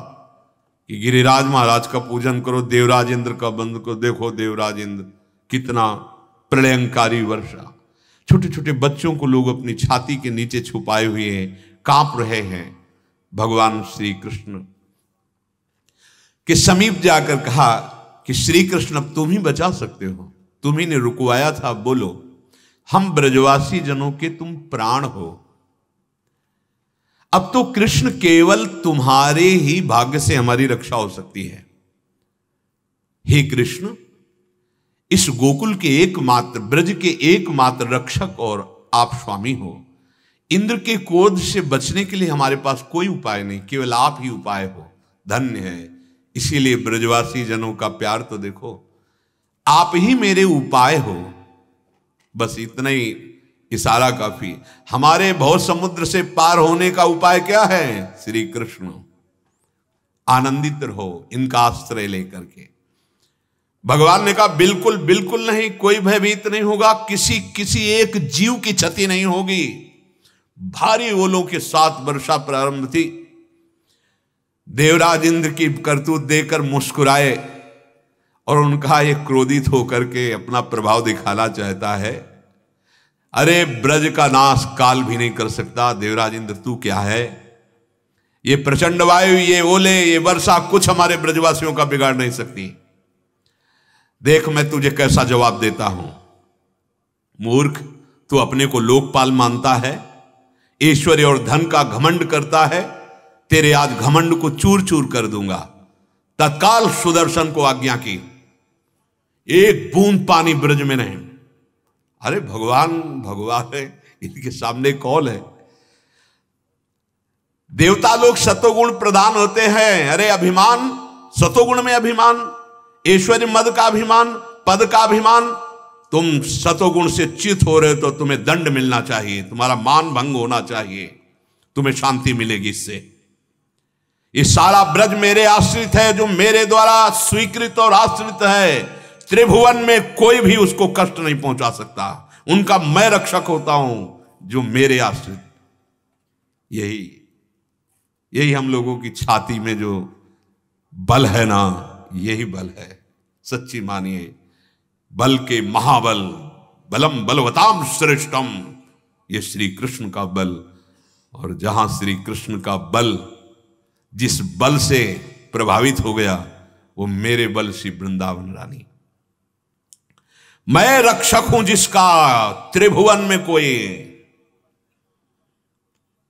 कि गिरिराज महाराज का पूजन करो, देवराज इंद्र का बंद करो। देखो देवराज इंद्र, कितना प्रलयंकारी वर्षा। छोटे छोटे बच्चों को लोग अपनी छाती के नीचे छुपाए हुए हैं, कांप रहे हैं। भगवान श्री कृष्ण के समीप जाकर कहा कि श्री कृष्ण अब तुम ही बचा सकते हो, तुम्ही ने रुकवाया था, बोलो। हम ब्रजवासी जनों के तुम प्राण हो। अब तो कृष्ण केवल तुम्हारे ही भाग्य से हमारी रक्षा हो सकती है। हे कृष्ण, इस गोकुल के एकमात्र, ब्रज के एकमात्र रक्षक और आप स्वामी हो। इंद्र के क्रोध से बचने के लिए हमारे पास कोई उपाय नहीं, केवल आप ही उपाय हो। धन्य है। इसीलिए ब्रजवासी जनों का प्यार तो देखो, आप ही मेरे उपाय हो। बस इतना ही इशारा काफी। हमारे भव समुद्र से पार होने का उपाय क्या है? श्री कृष्ण। आनंदित रहो इनका आश्रय लेकर के। भगवान ने कहा बिल्कुल बिल्कुल नहीं, कोई भयभीत नहीं होगा, किसी एक जीव की क्षति नहीं होगी। भारी ओलों के साथ वर्षा प्रारंभ थी। देवराज इंद्र की करतूत देकर मुस्कुराए और उनका ये क्रोधित होकर के अपना प्रभाव दिखाना चाहता है। अरे ब्रज का नाश काल भी नहीं कर सकता। देवराज इंद्र तू क्या है? ये प्रचंड वायु, ये ओले, ये वर्षा कुछ हमारे ब्रजवासियों का बिगाड़ नहीं सकती। देख मैं तुझे कैसा जवाब देता हूं। मूर्ख, तू अपने को लोकपाल मानता है, ऐश्वर्य और धन का घमंड करता है। तेरे आज घमंड को चूर चूर कर दूंगा। तत्काल सुदर्शन को आज्ञा की, एक बूंद पानी ब्रज में नहीं। अरे भगवान भगवान है, इनके सामने कौन है? देवता लोग सतोगुण प्रधान होते हैं। अरे अभिमान, सतोगुण में अभिमान, ऐश्वर्य मद का अभिमान, पद का अभिमान। तुम सतोगुण से चित हो रहे तो तुम्हें दंड मिलना चाहिए, तुम्हारा मान भंग होना चाहिए, तुम्हें शांति मिलेगी इससे। ये सारा ब्रज मेरे आश्रित है, जो मेरे द्वारा स्वीकृत और आश्रित है। त्रिभुवन में कोई भी उसको कष्ट नहीं पहुंचा सकता। उनका मैं रक्षक होता हूं, जो मेरे आश्रित। यही हम लोगों की छाती में जो बल है ना, यही बल है। सच्ची मानिए, बल के महाबल, बलम बलवताम श्रेष्ठम, ये श्री कृष्ण का बल। और जहां श्री कृष्ण का बल जिस बल से प्रभावित हो गया, वो मेरे बल सी वृंदावन रानी। मैं रक्षक हूं जिसका त्रिभुवन में कोई,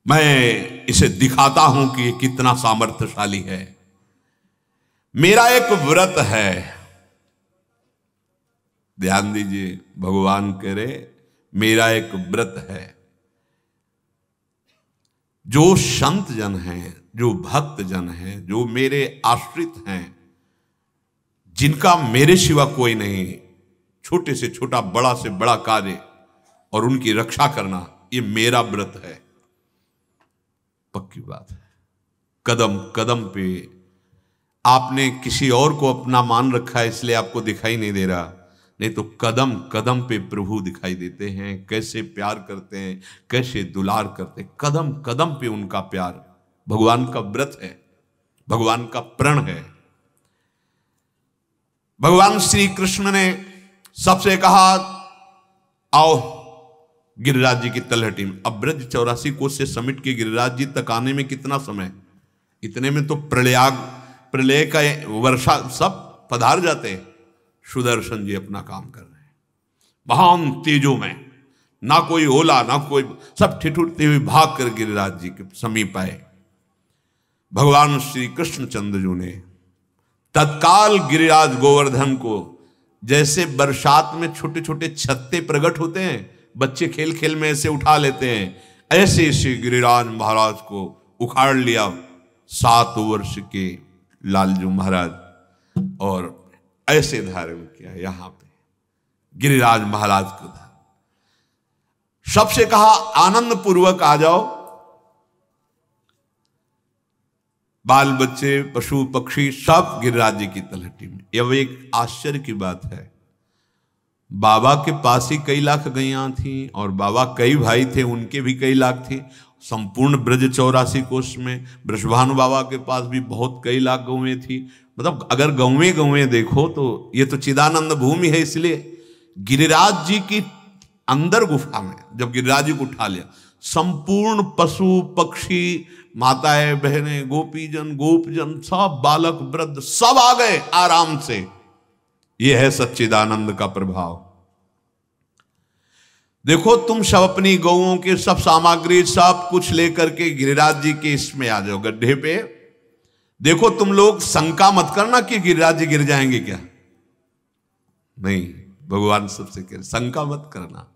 मैं इसे दिखाता हूं कि ये कितना सामर्थ्यशाली है। मेरा एक व्रत है, ध्यान दीजिए, भगवान कह रहे मेरा एक व्रत है। जो संत जन हैं, जो भक्त जन हैं, जो मेरे आश्रित हैं, जिनका मेरे सिवा कोई नहीं, छोटे से छोटा, बड़ा से बड़ा कार्य और उनकी रक्षा करना, ये मेरा व्रत है। पक्की बात है। कदम कदम पे आपने किसी और को अपना मान रखा है, इसलिए आपको दिखाई नहीं दे रहा, नहीं तो कदम कदम पे प्रभु दिखाई देते हैं। कैसे प्यार करते हैं, कैसे दुलार करते हैं, कदम कदम पे उनका प्यार भगवान का व्रत है, भगवान का प्रण है। भगवान श्री कृष्ण ने सबसे कहा आओ गिरिराज जी की तलहटी में। अब ब्रज 84 कोस से समिट के गिरिराज जी तक आने में कितना समय, इतने में तो प्रलय का वर्षा सब पधार जाते हैं। सुदर्शन जी अपना काम कर रहे हैं महान तेजों में, ना कोई ओला ना कोई, सब ठिठुरते हुए भाग कर गिरिराज जी के समीप आए। भगवान श्री कृष्णचंद्र जी ने तत्काल गिरिराज गोवर्धन को, जैसे बरसात में छोटे छोटे छत्ते प्रकट होते हैं, बच्चे खेल खेल में ऐसे उठा लेते हैं, ऐसे ऐसे गिरिराज महाराज को उखाड़ लिया 7 वर्ष के लालजू महाराज, और ऐसे धारण किया यहां पे गिरिराज महाराज को। सबसे कहा आनंद पूर्वक आ जाओ, बाल बच्चे पशु पक्षी सब गिरिराज जी की तलहटी में। यह एक आश्चर्य की बात है, बाबा के पास ही कई लाख गैया थी और बाबा कई भाई थे, उनके भी कई लाख थे। संपूर्ण ब्रज 84 कोष में वृषभानु बाबा के पास भी बहुत कई लाख गौवें थी। मतलब अगर गौवें देखो तो ये तो चिदानंद भूमि है। इसलिए गिरिराज जी की अंदर गुफा में जब गिरिराज जी को उठा लिया, संपूर्ण पशु पक्षी, माताएं बहनें, गोपीजन गोपजन, सब बालक वृद्ध सब आ गए आराम से। यह है सच्चिदानंद का प्रभाव। देखो तुम सब अपनी गौओं के सब सामग्री सब कुछ लेकर के गिरिराज जी के इसमें आ जाओ गड्ढे पे। देखो तुम लोग शंका मत करना कि गिरिराज जी गिर जाएंगे क्या, नहीं, भगवान सबसे कह रहे शंका मत करना।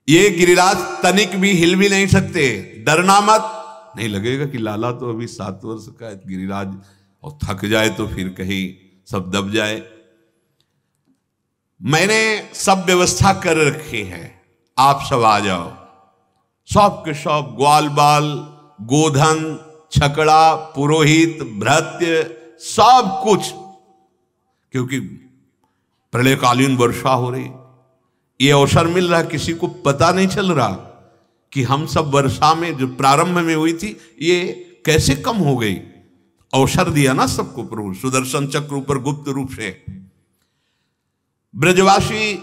ये गिरिराज तनिक भी हिल भी नहीं सकते, डरना मत। नहीं लगेगा कि लाला तो अभी 7 वर्ष का है, गिरिराज और थक जाए तो फिर कहीं सब दब जाए। मैंने सब व्यवस्था कर रखी है, आप सब आ जाओ। सब के सब ग्वाल बाल, गोधन, छकड़ा, पुरोहित, भृत्य, सब कुछ, क्योंकि प्रलयकालीन वर्षा हो रही, ये अवसर मिल रहा, किसी को पता नहीं चल रहा कि हम सब वर्षा में जो प्रारंभ में हुई थी ये कैसे कम हो गई। अवसर दिया ना सबको प्रभु, सुदर्शन चक्र ऊपर गुप्त रूप से। ब्रजवासी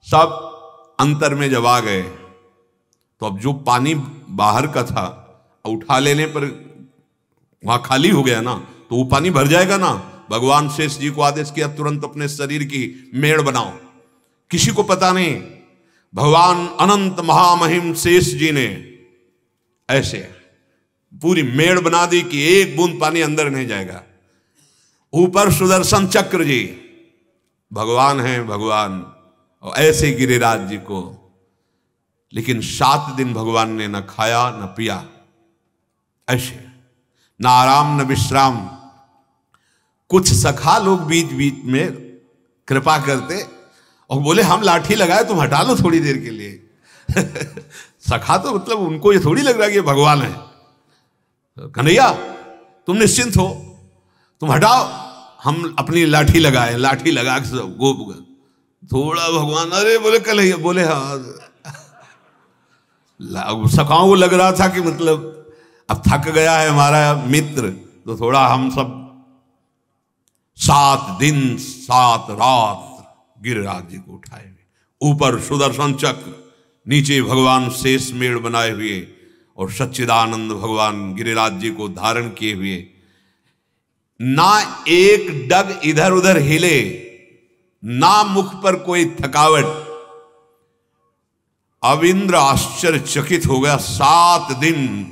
सब अंतर में जब आ गए तो अब जो पानी बाहर का था उठा लेने पर वहां खाली हो गया ना, तो वो पानी भर जाएगा ना। भगवान शेष जी को आदेश किया तुरंत अपने शरीर की मेड़ बनाओ, किसी को पता नहीं। भगवान अनंत महामहिम शेष जी ने ऐसे पूरी मेड़ बना दी कि एक बूंद पानी अंदर नहीं जाएगा। ऊपर सुदर्शन चक्र जी भगवान हैं भगवान, और ऐसे गिरिराज जी को। लेकिन 7 दिन भगवान ने न खाया न पिया, ऐसे न आराम न विश्राम। कुछ सखा लोग बीच बीच में कृपा करते और बोले हम लाठी लगाए तुम हटा लो थोड़ी देर के लिए। सखा तो मतलब उनको ये थोड़ी लग रहा कि ये भगवान है। कन्हैया तुम निश्चिंत हो, तुम हटाओ, हम अपनी लाठी लगाए। लाठी लगा के गोप थोड़ा भगवान, अरे बोले कन्हैया, बोले हाँ। सखाओं को लग रहा था कि मतलब अब थक गया है हमारा मित्र, तो थोड़ा हम सब 7 दिन 7 रात गिरिराज जी को उठाए हुए, ऊपर सुदर्शन चक्र, नीचे भगवान शेष मेड़ बनाए हुए और सच्चिदानंद भगवान गिरिराज जी को धारण किए हुए। ना एक डग इधर उधर हिले, ना मुख पर कोई थकावट। अब इंद्र आश्चर्यचकित हो गया। 7 दिन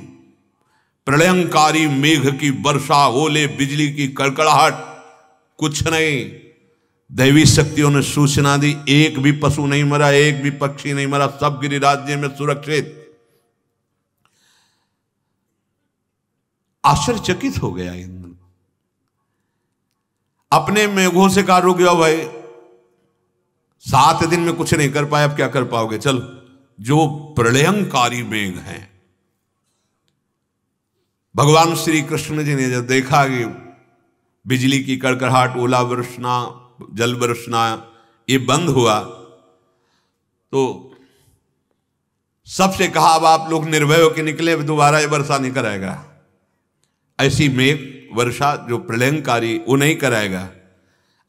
प्रलयंकारी मेघ की वर्षा, ओले, बिजली की कड़कड़ाहट, कुछ नहीं। दैवी शक्तियों ने सूचना दी, एक भी पशु नहीं मरा, एक भी पक्षी नहीं मरा, सब गिरिराज्य में सुरक्षित। आश्चर्यचकित हो गया इंद्र। अपने मेघों से कहा, रुक जाओ भाई, 7 दिन में कुछ नहीं कर पाए, अब क्या कर पाओगे, चल। जो प्रलयंकारी मेघ हैं, भगवान श्री कृष्ण जी ने जब देखा कि बिजली की कड़कड़ाहट, ओला वर्षना, जल वर्षना ये बंद हुआ, तो सबसे कहा, अब आप लोग निर्भय होकर निकले, दोबारा ये वर्षा नहीं कराएगा। ऐसी मेघ वर्षा जो प्रलयंकारी, वो नहीं कराएगा।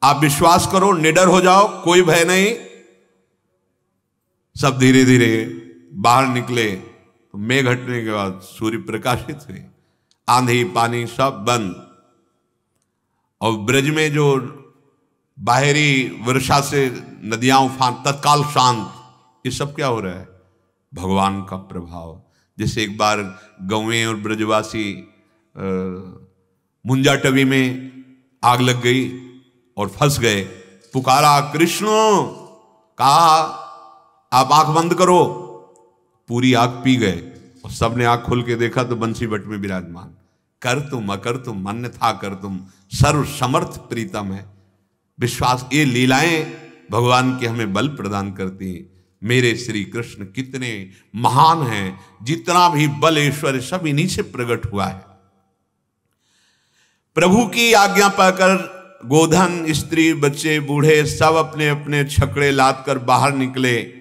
आप विश्वास करो, निडर हो जाओ, कोई भय नहीं। सब धीरे धीरे बाहर निकले। तो मेघ हटने के बाद सूर्य प्रकाशित हुए, आंधी पानी सब बंद। और ब्रज में जो बाहरी वर्षा से नदियां उफान, तत्काल शांत। ये सब क्या हो रहा है? भगवान का प्रभाव। जैसे एक बार गौवें और ब्रजवासी मुंजाटवी में आग लग गई और फंस गए, पुकारा कृष्ण, कहा आप आंख बंद करो, पूरी आग पी गए। और सबने आंख खोल के देखा तो बंसी बट में विराजमान। कर तुम अकर तुम अन्यथा कर तुम, सर्व समर्थ प्रीतम है। विश्वास, ये लीलाएं भगवान की हमें बल प्रदान करती हैं। मेरे श्री कृष्ण कितने महान हैं, जितना भी बल ऐश्वर्य सब इन्हीं से प्रकट हुआ है। प्रभु की आज्ञा पाकर गोधन, स्त्री, बच्चे, बूढ़े सब अपने अपने छकड़े लाद कर बाहर निकले।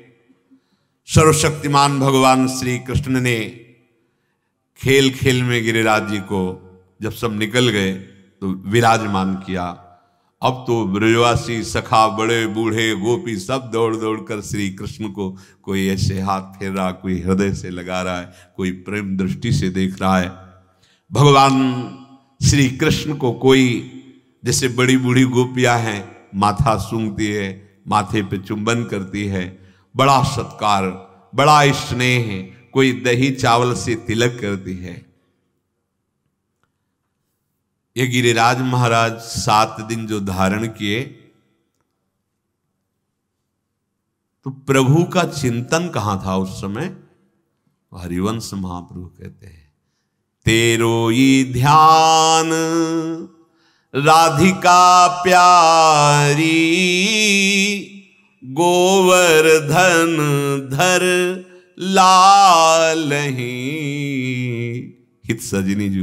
सर्वशक्तिमान भगवान श्री कृष्ण ने खेल खेल में गिरिराज जी को जब सब निकल गए तो विराजमान किया। अब तो ब्रजवासी सखा, बड़े बूढ़े, गोपी सब दौड़ दौड़ कर श्री कृष्ण को, कोई ऐसे हाथ फेर रहा, कोई हृदय से लगा रहा है, कोई प्रेम दृष्टि से देख रहा है। भगवान श्री कृष्ण को कोई, जैसे बड़ी बूढ़ी गोपियां हैं, माथा सूंघती है, माथे पे चुंबन करती है, बड़ा सत्कार, बड़ा स्नेह है, कोई दही चावल से तिलक करती है। ये गिरिराज महाराज 7 दिन जो धारण किए, तो प्रभु का चिंतन कहां था उस समय? हरिवंश महाप्रभु कहते हैं, तेरो ये ध्यान राधिका प्यारी, गोवर्धन धर लालही। हित सजनी जी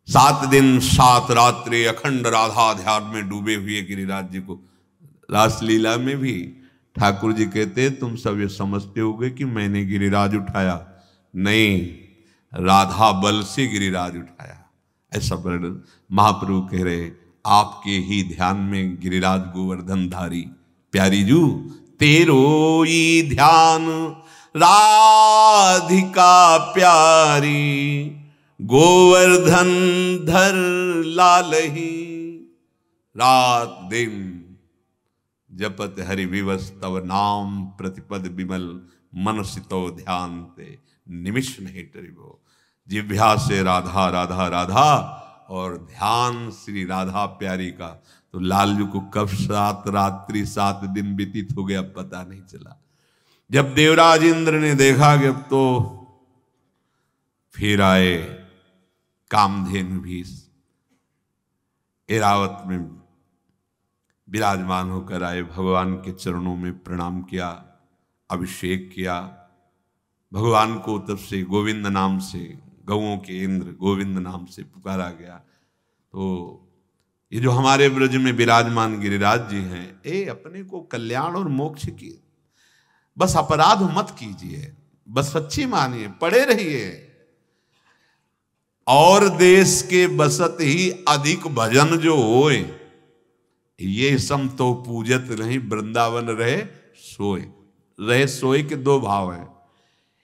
7 दिन 7 रात्रि अखंड राधा ध्यान में डूबे हुए गिरिराज जी को। रासलीला में भी ठाकुर जी कहते, तुम सब ये समझते होगे कि मैंने गिरिराज उठाया, नहीं, राधा बल से गिरिराज उठाया। ऐसा वर्णन महाप्रभु कह रहे, आपके ही ध्यान में गिरिराज गोवर्धन धारी। प्यारी जू तेरो ई ध्यान राधिका प्यारी, गोवर्धन धर लालही। रात दिन जपत हरि विवस तव नाम, प्रतिपद विमल मन सितो ध्यान ते, निमिष नहीं टरिबो। जिह्वा से राधा राधा राधा और ध्यान श्री राधा प्यारी का। तो लालजू को कब 7 रात्रि 7 दिन व्यतीत हो गया पता नहीं चला। जब देवराज इंद्र ने देखा कि अब तो फिर आए कामधेनु भी एरावत में विराजमान होकर आए, भगवान के चरणों में प्रणाम किया, अभिषेक किया। भगवान को तब से गोविंद नाम से, गौओं के इंद्र गोविंद नाम से पुकारा गया। तो ये जो हमारे ब्रज में विराजमान गिरिराज जी हैं, ये अपने को कल्याण और मोक्ष की, बस अपराध मत कीजिए, बस सच्ची मानिए, पड़े रहिए। और देश के बसत ही अधिक भजन जो होए, ये सम तो पूजत नहीं, वृंदावन रहे सोए। रहे सोए के 2 भाव हैं।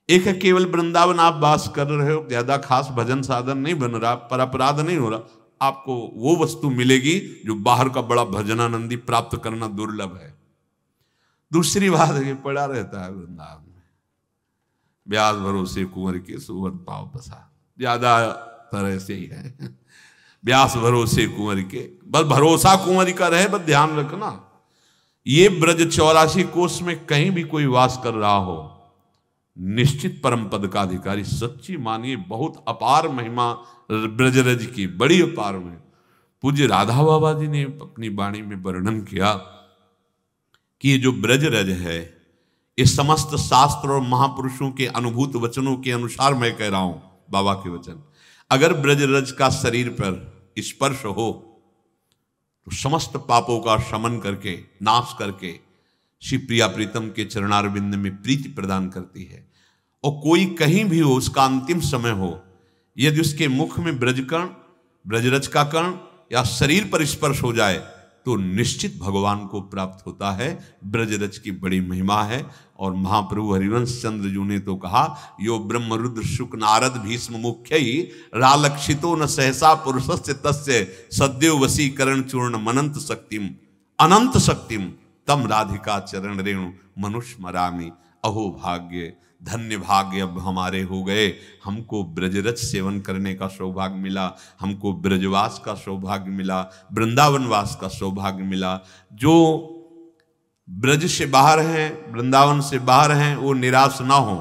एक है केवल वृंदावन आप वास कर रहे हो, ज्यादा खास भजन साधन नहीं बन रहा, पर अपराध नहीं हो रहा, आपको वो वस्तु मिलेगी जो बाहर का बड़ा भजनानंदी प्राप्त करना दुर्लभ है। दूसरी बात है, पड़ा रहता है वृंदावन में, ब्याज भरोसे कुंवर के सुवर पाव पसा, ज्यादा तरह से ही है, ब्यास भरोसे कुंवर के, बस भरोसा कुंवर का रहे, बस ध्यान रखना। ये ब्रज 84 कोस में कहीं भी कोई वास कर रहा हो, निश्चित परम पद का अधिकारी। सच्ची मानिए बहुत अपार महिमा ब्रजरज की, बड़ी अपार में। पूज्य राधा बाबा जी ने अपनी वाणी में वर्णन किया कि ये जो ब्रजरज है, ये समस्त शास्त्र और महापुरुषों के अनुभूत वचनों के अनुसार मैं कह रहा हूं, बाबा के वचन। अगर ब्रजरज का शरीर पर स्पर्श हो तो समस्त पापों का शमन करके, नाश करके श्री प्रिया प्रीतम के चरणारविंद में प्रीति प्रदान करती है। और कोई कहीं भी हो, उसका अंतिम समय हो, यदि उसके मुख में ब्रजकर्ण, ब्रजरज का कर्ण या शरीर पर स्पर्श हो जाए तो निश्चित भगवान को प्राप्त होता है। ब्रजरज की बड़ी महिमा है। और महाप्रभु हरिवंश चंद्र जी ने तो कहा, यो ब्रह्म रुद्र शुक नारद भीष्म मुख्य रालक्षितो न सहसा पुरुषस्य तस्य सद्यो वशीकरण चूर्ण मनंत शक्तिम अनंत शक्तिम तम राधिका चरण रेणु मनुष्य मरामी। अहो भाग्य, धन्य भाग्य अब हमारे हो गए, हमको ब्रजरज सेवन करने का सौभाग्य मिला, हमको ब्रजवास का सौभाग्य मिला, वृंदावनवास का सौभाग्य मिला। जो ब्रज से बाहर हैं, वृंदावन से बाहर हैं, वो निराश ना हो।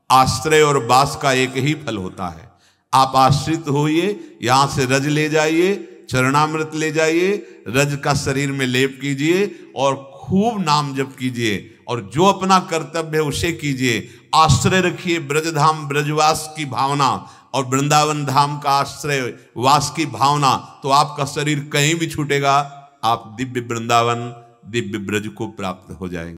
आश्रय और वास का एक ही फल होता है। आप आश्रित होइए, यहां से रज ले जाइए, चरणामृत ले जाइए, रज का शरीर में लेप कीजिए और खूब नाम जप कीजिए और जो अपना कर्तव्य है उसे कीजिए। आश्रय रखिए ब्रजधाम ब्रजवास की भावना और वृंदावन धाम का आश्रय वास की भावना, तो आपका शरीर कहीं भी छूटेगा, आप दिव्य वृंदावन दिव्य ब्रज को प्राप्त हो जाएंगे।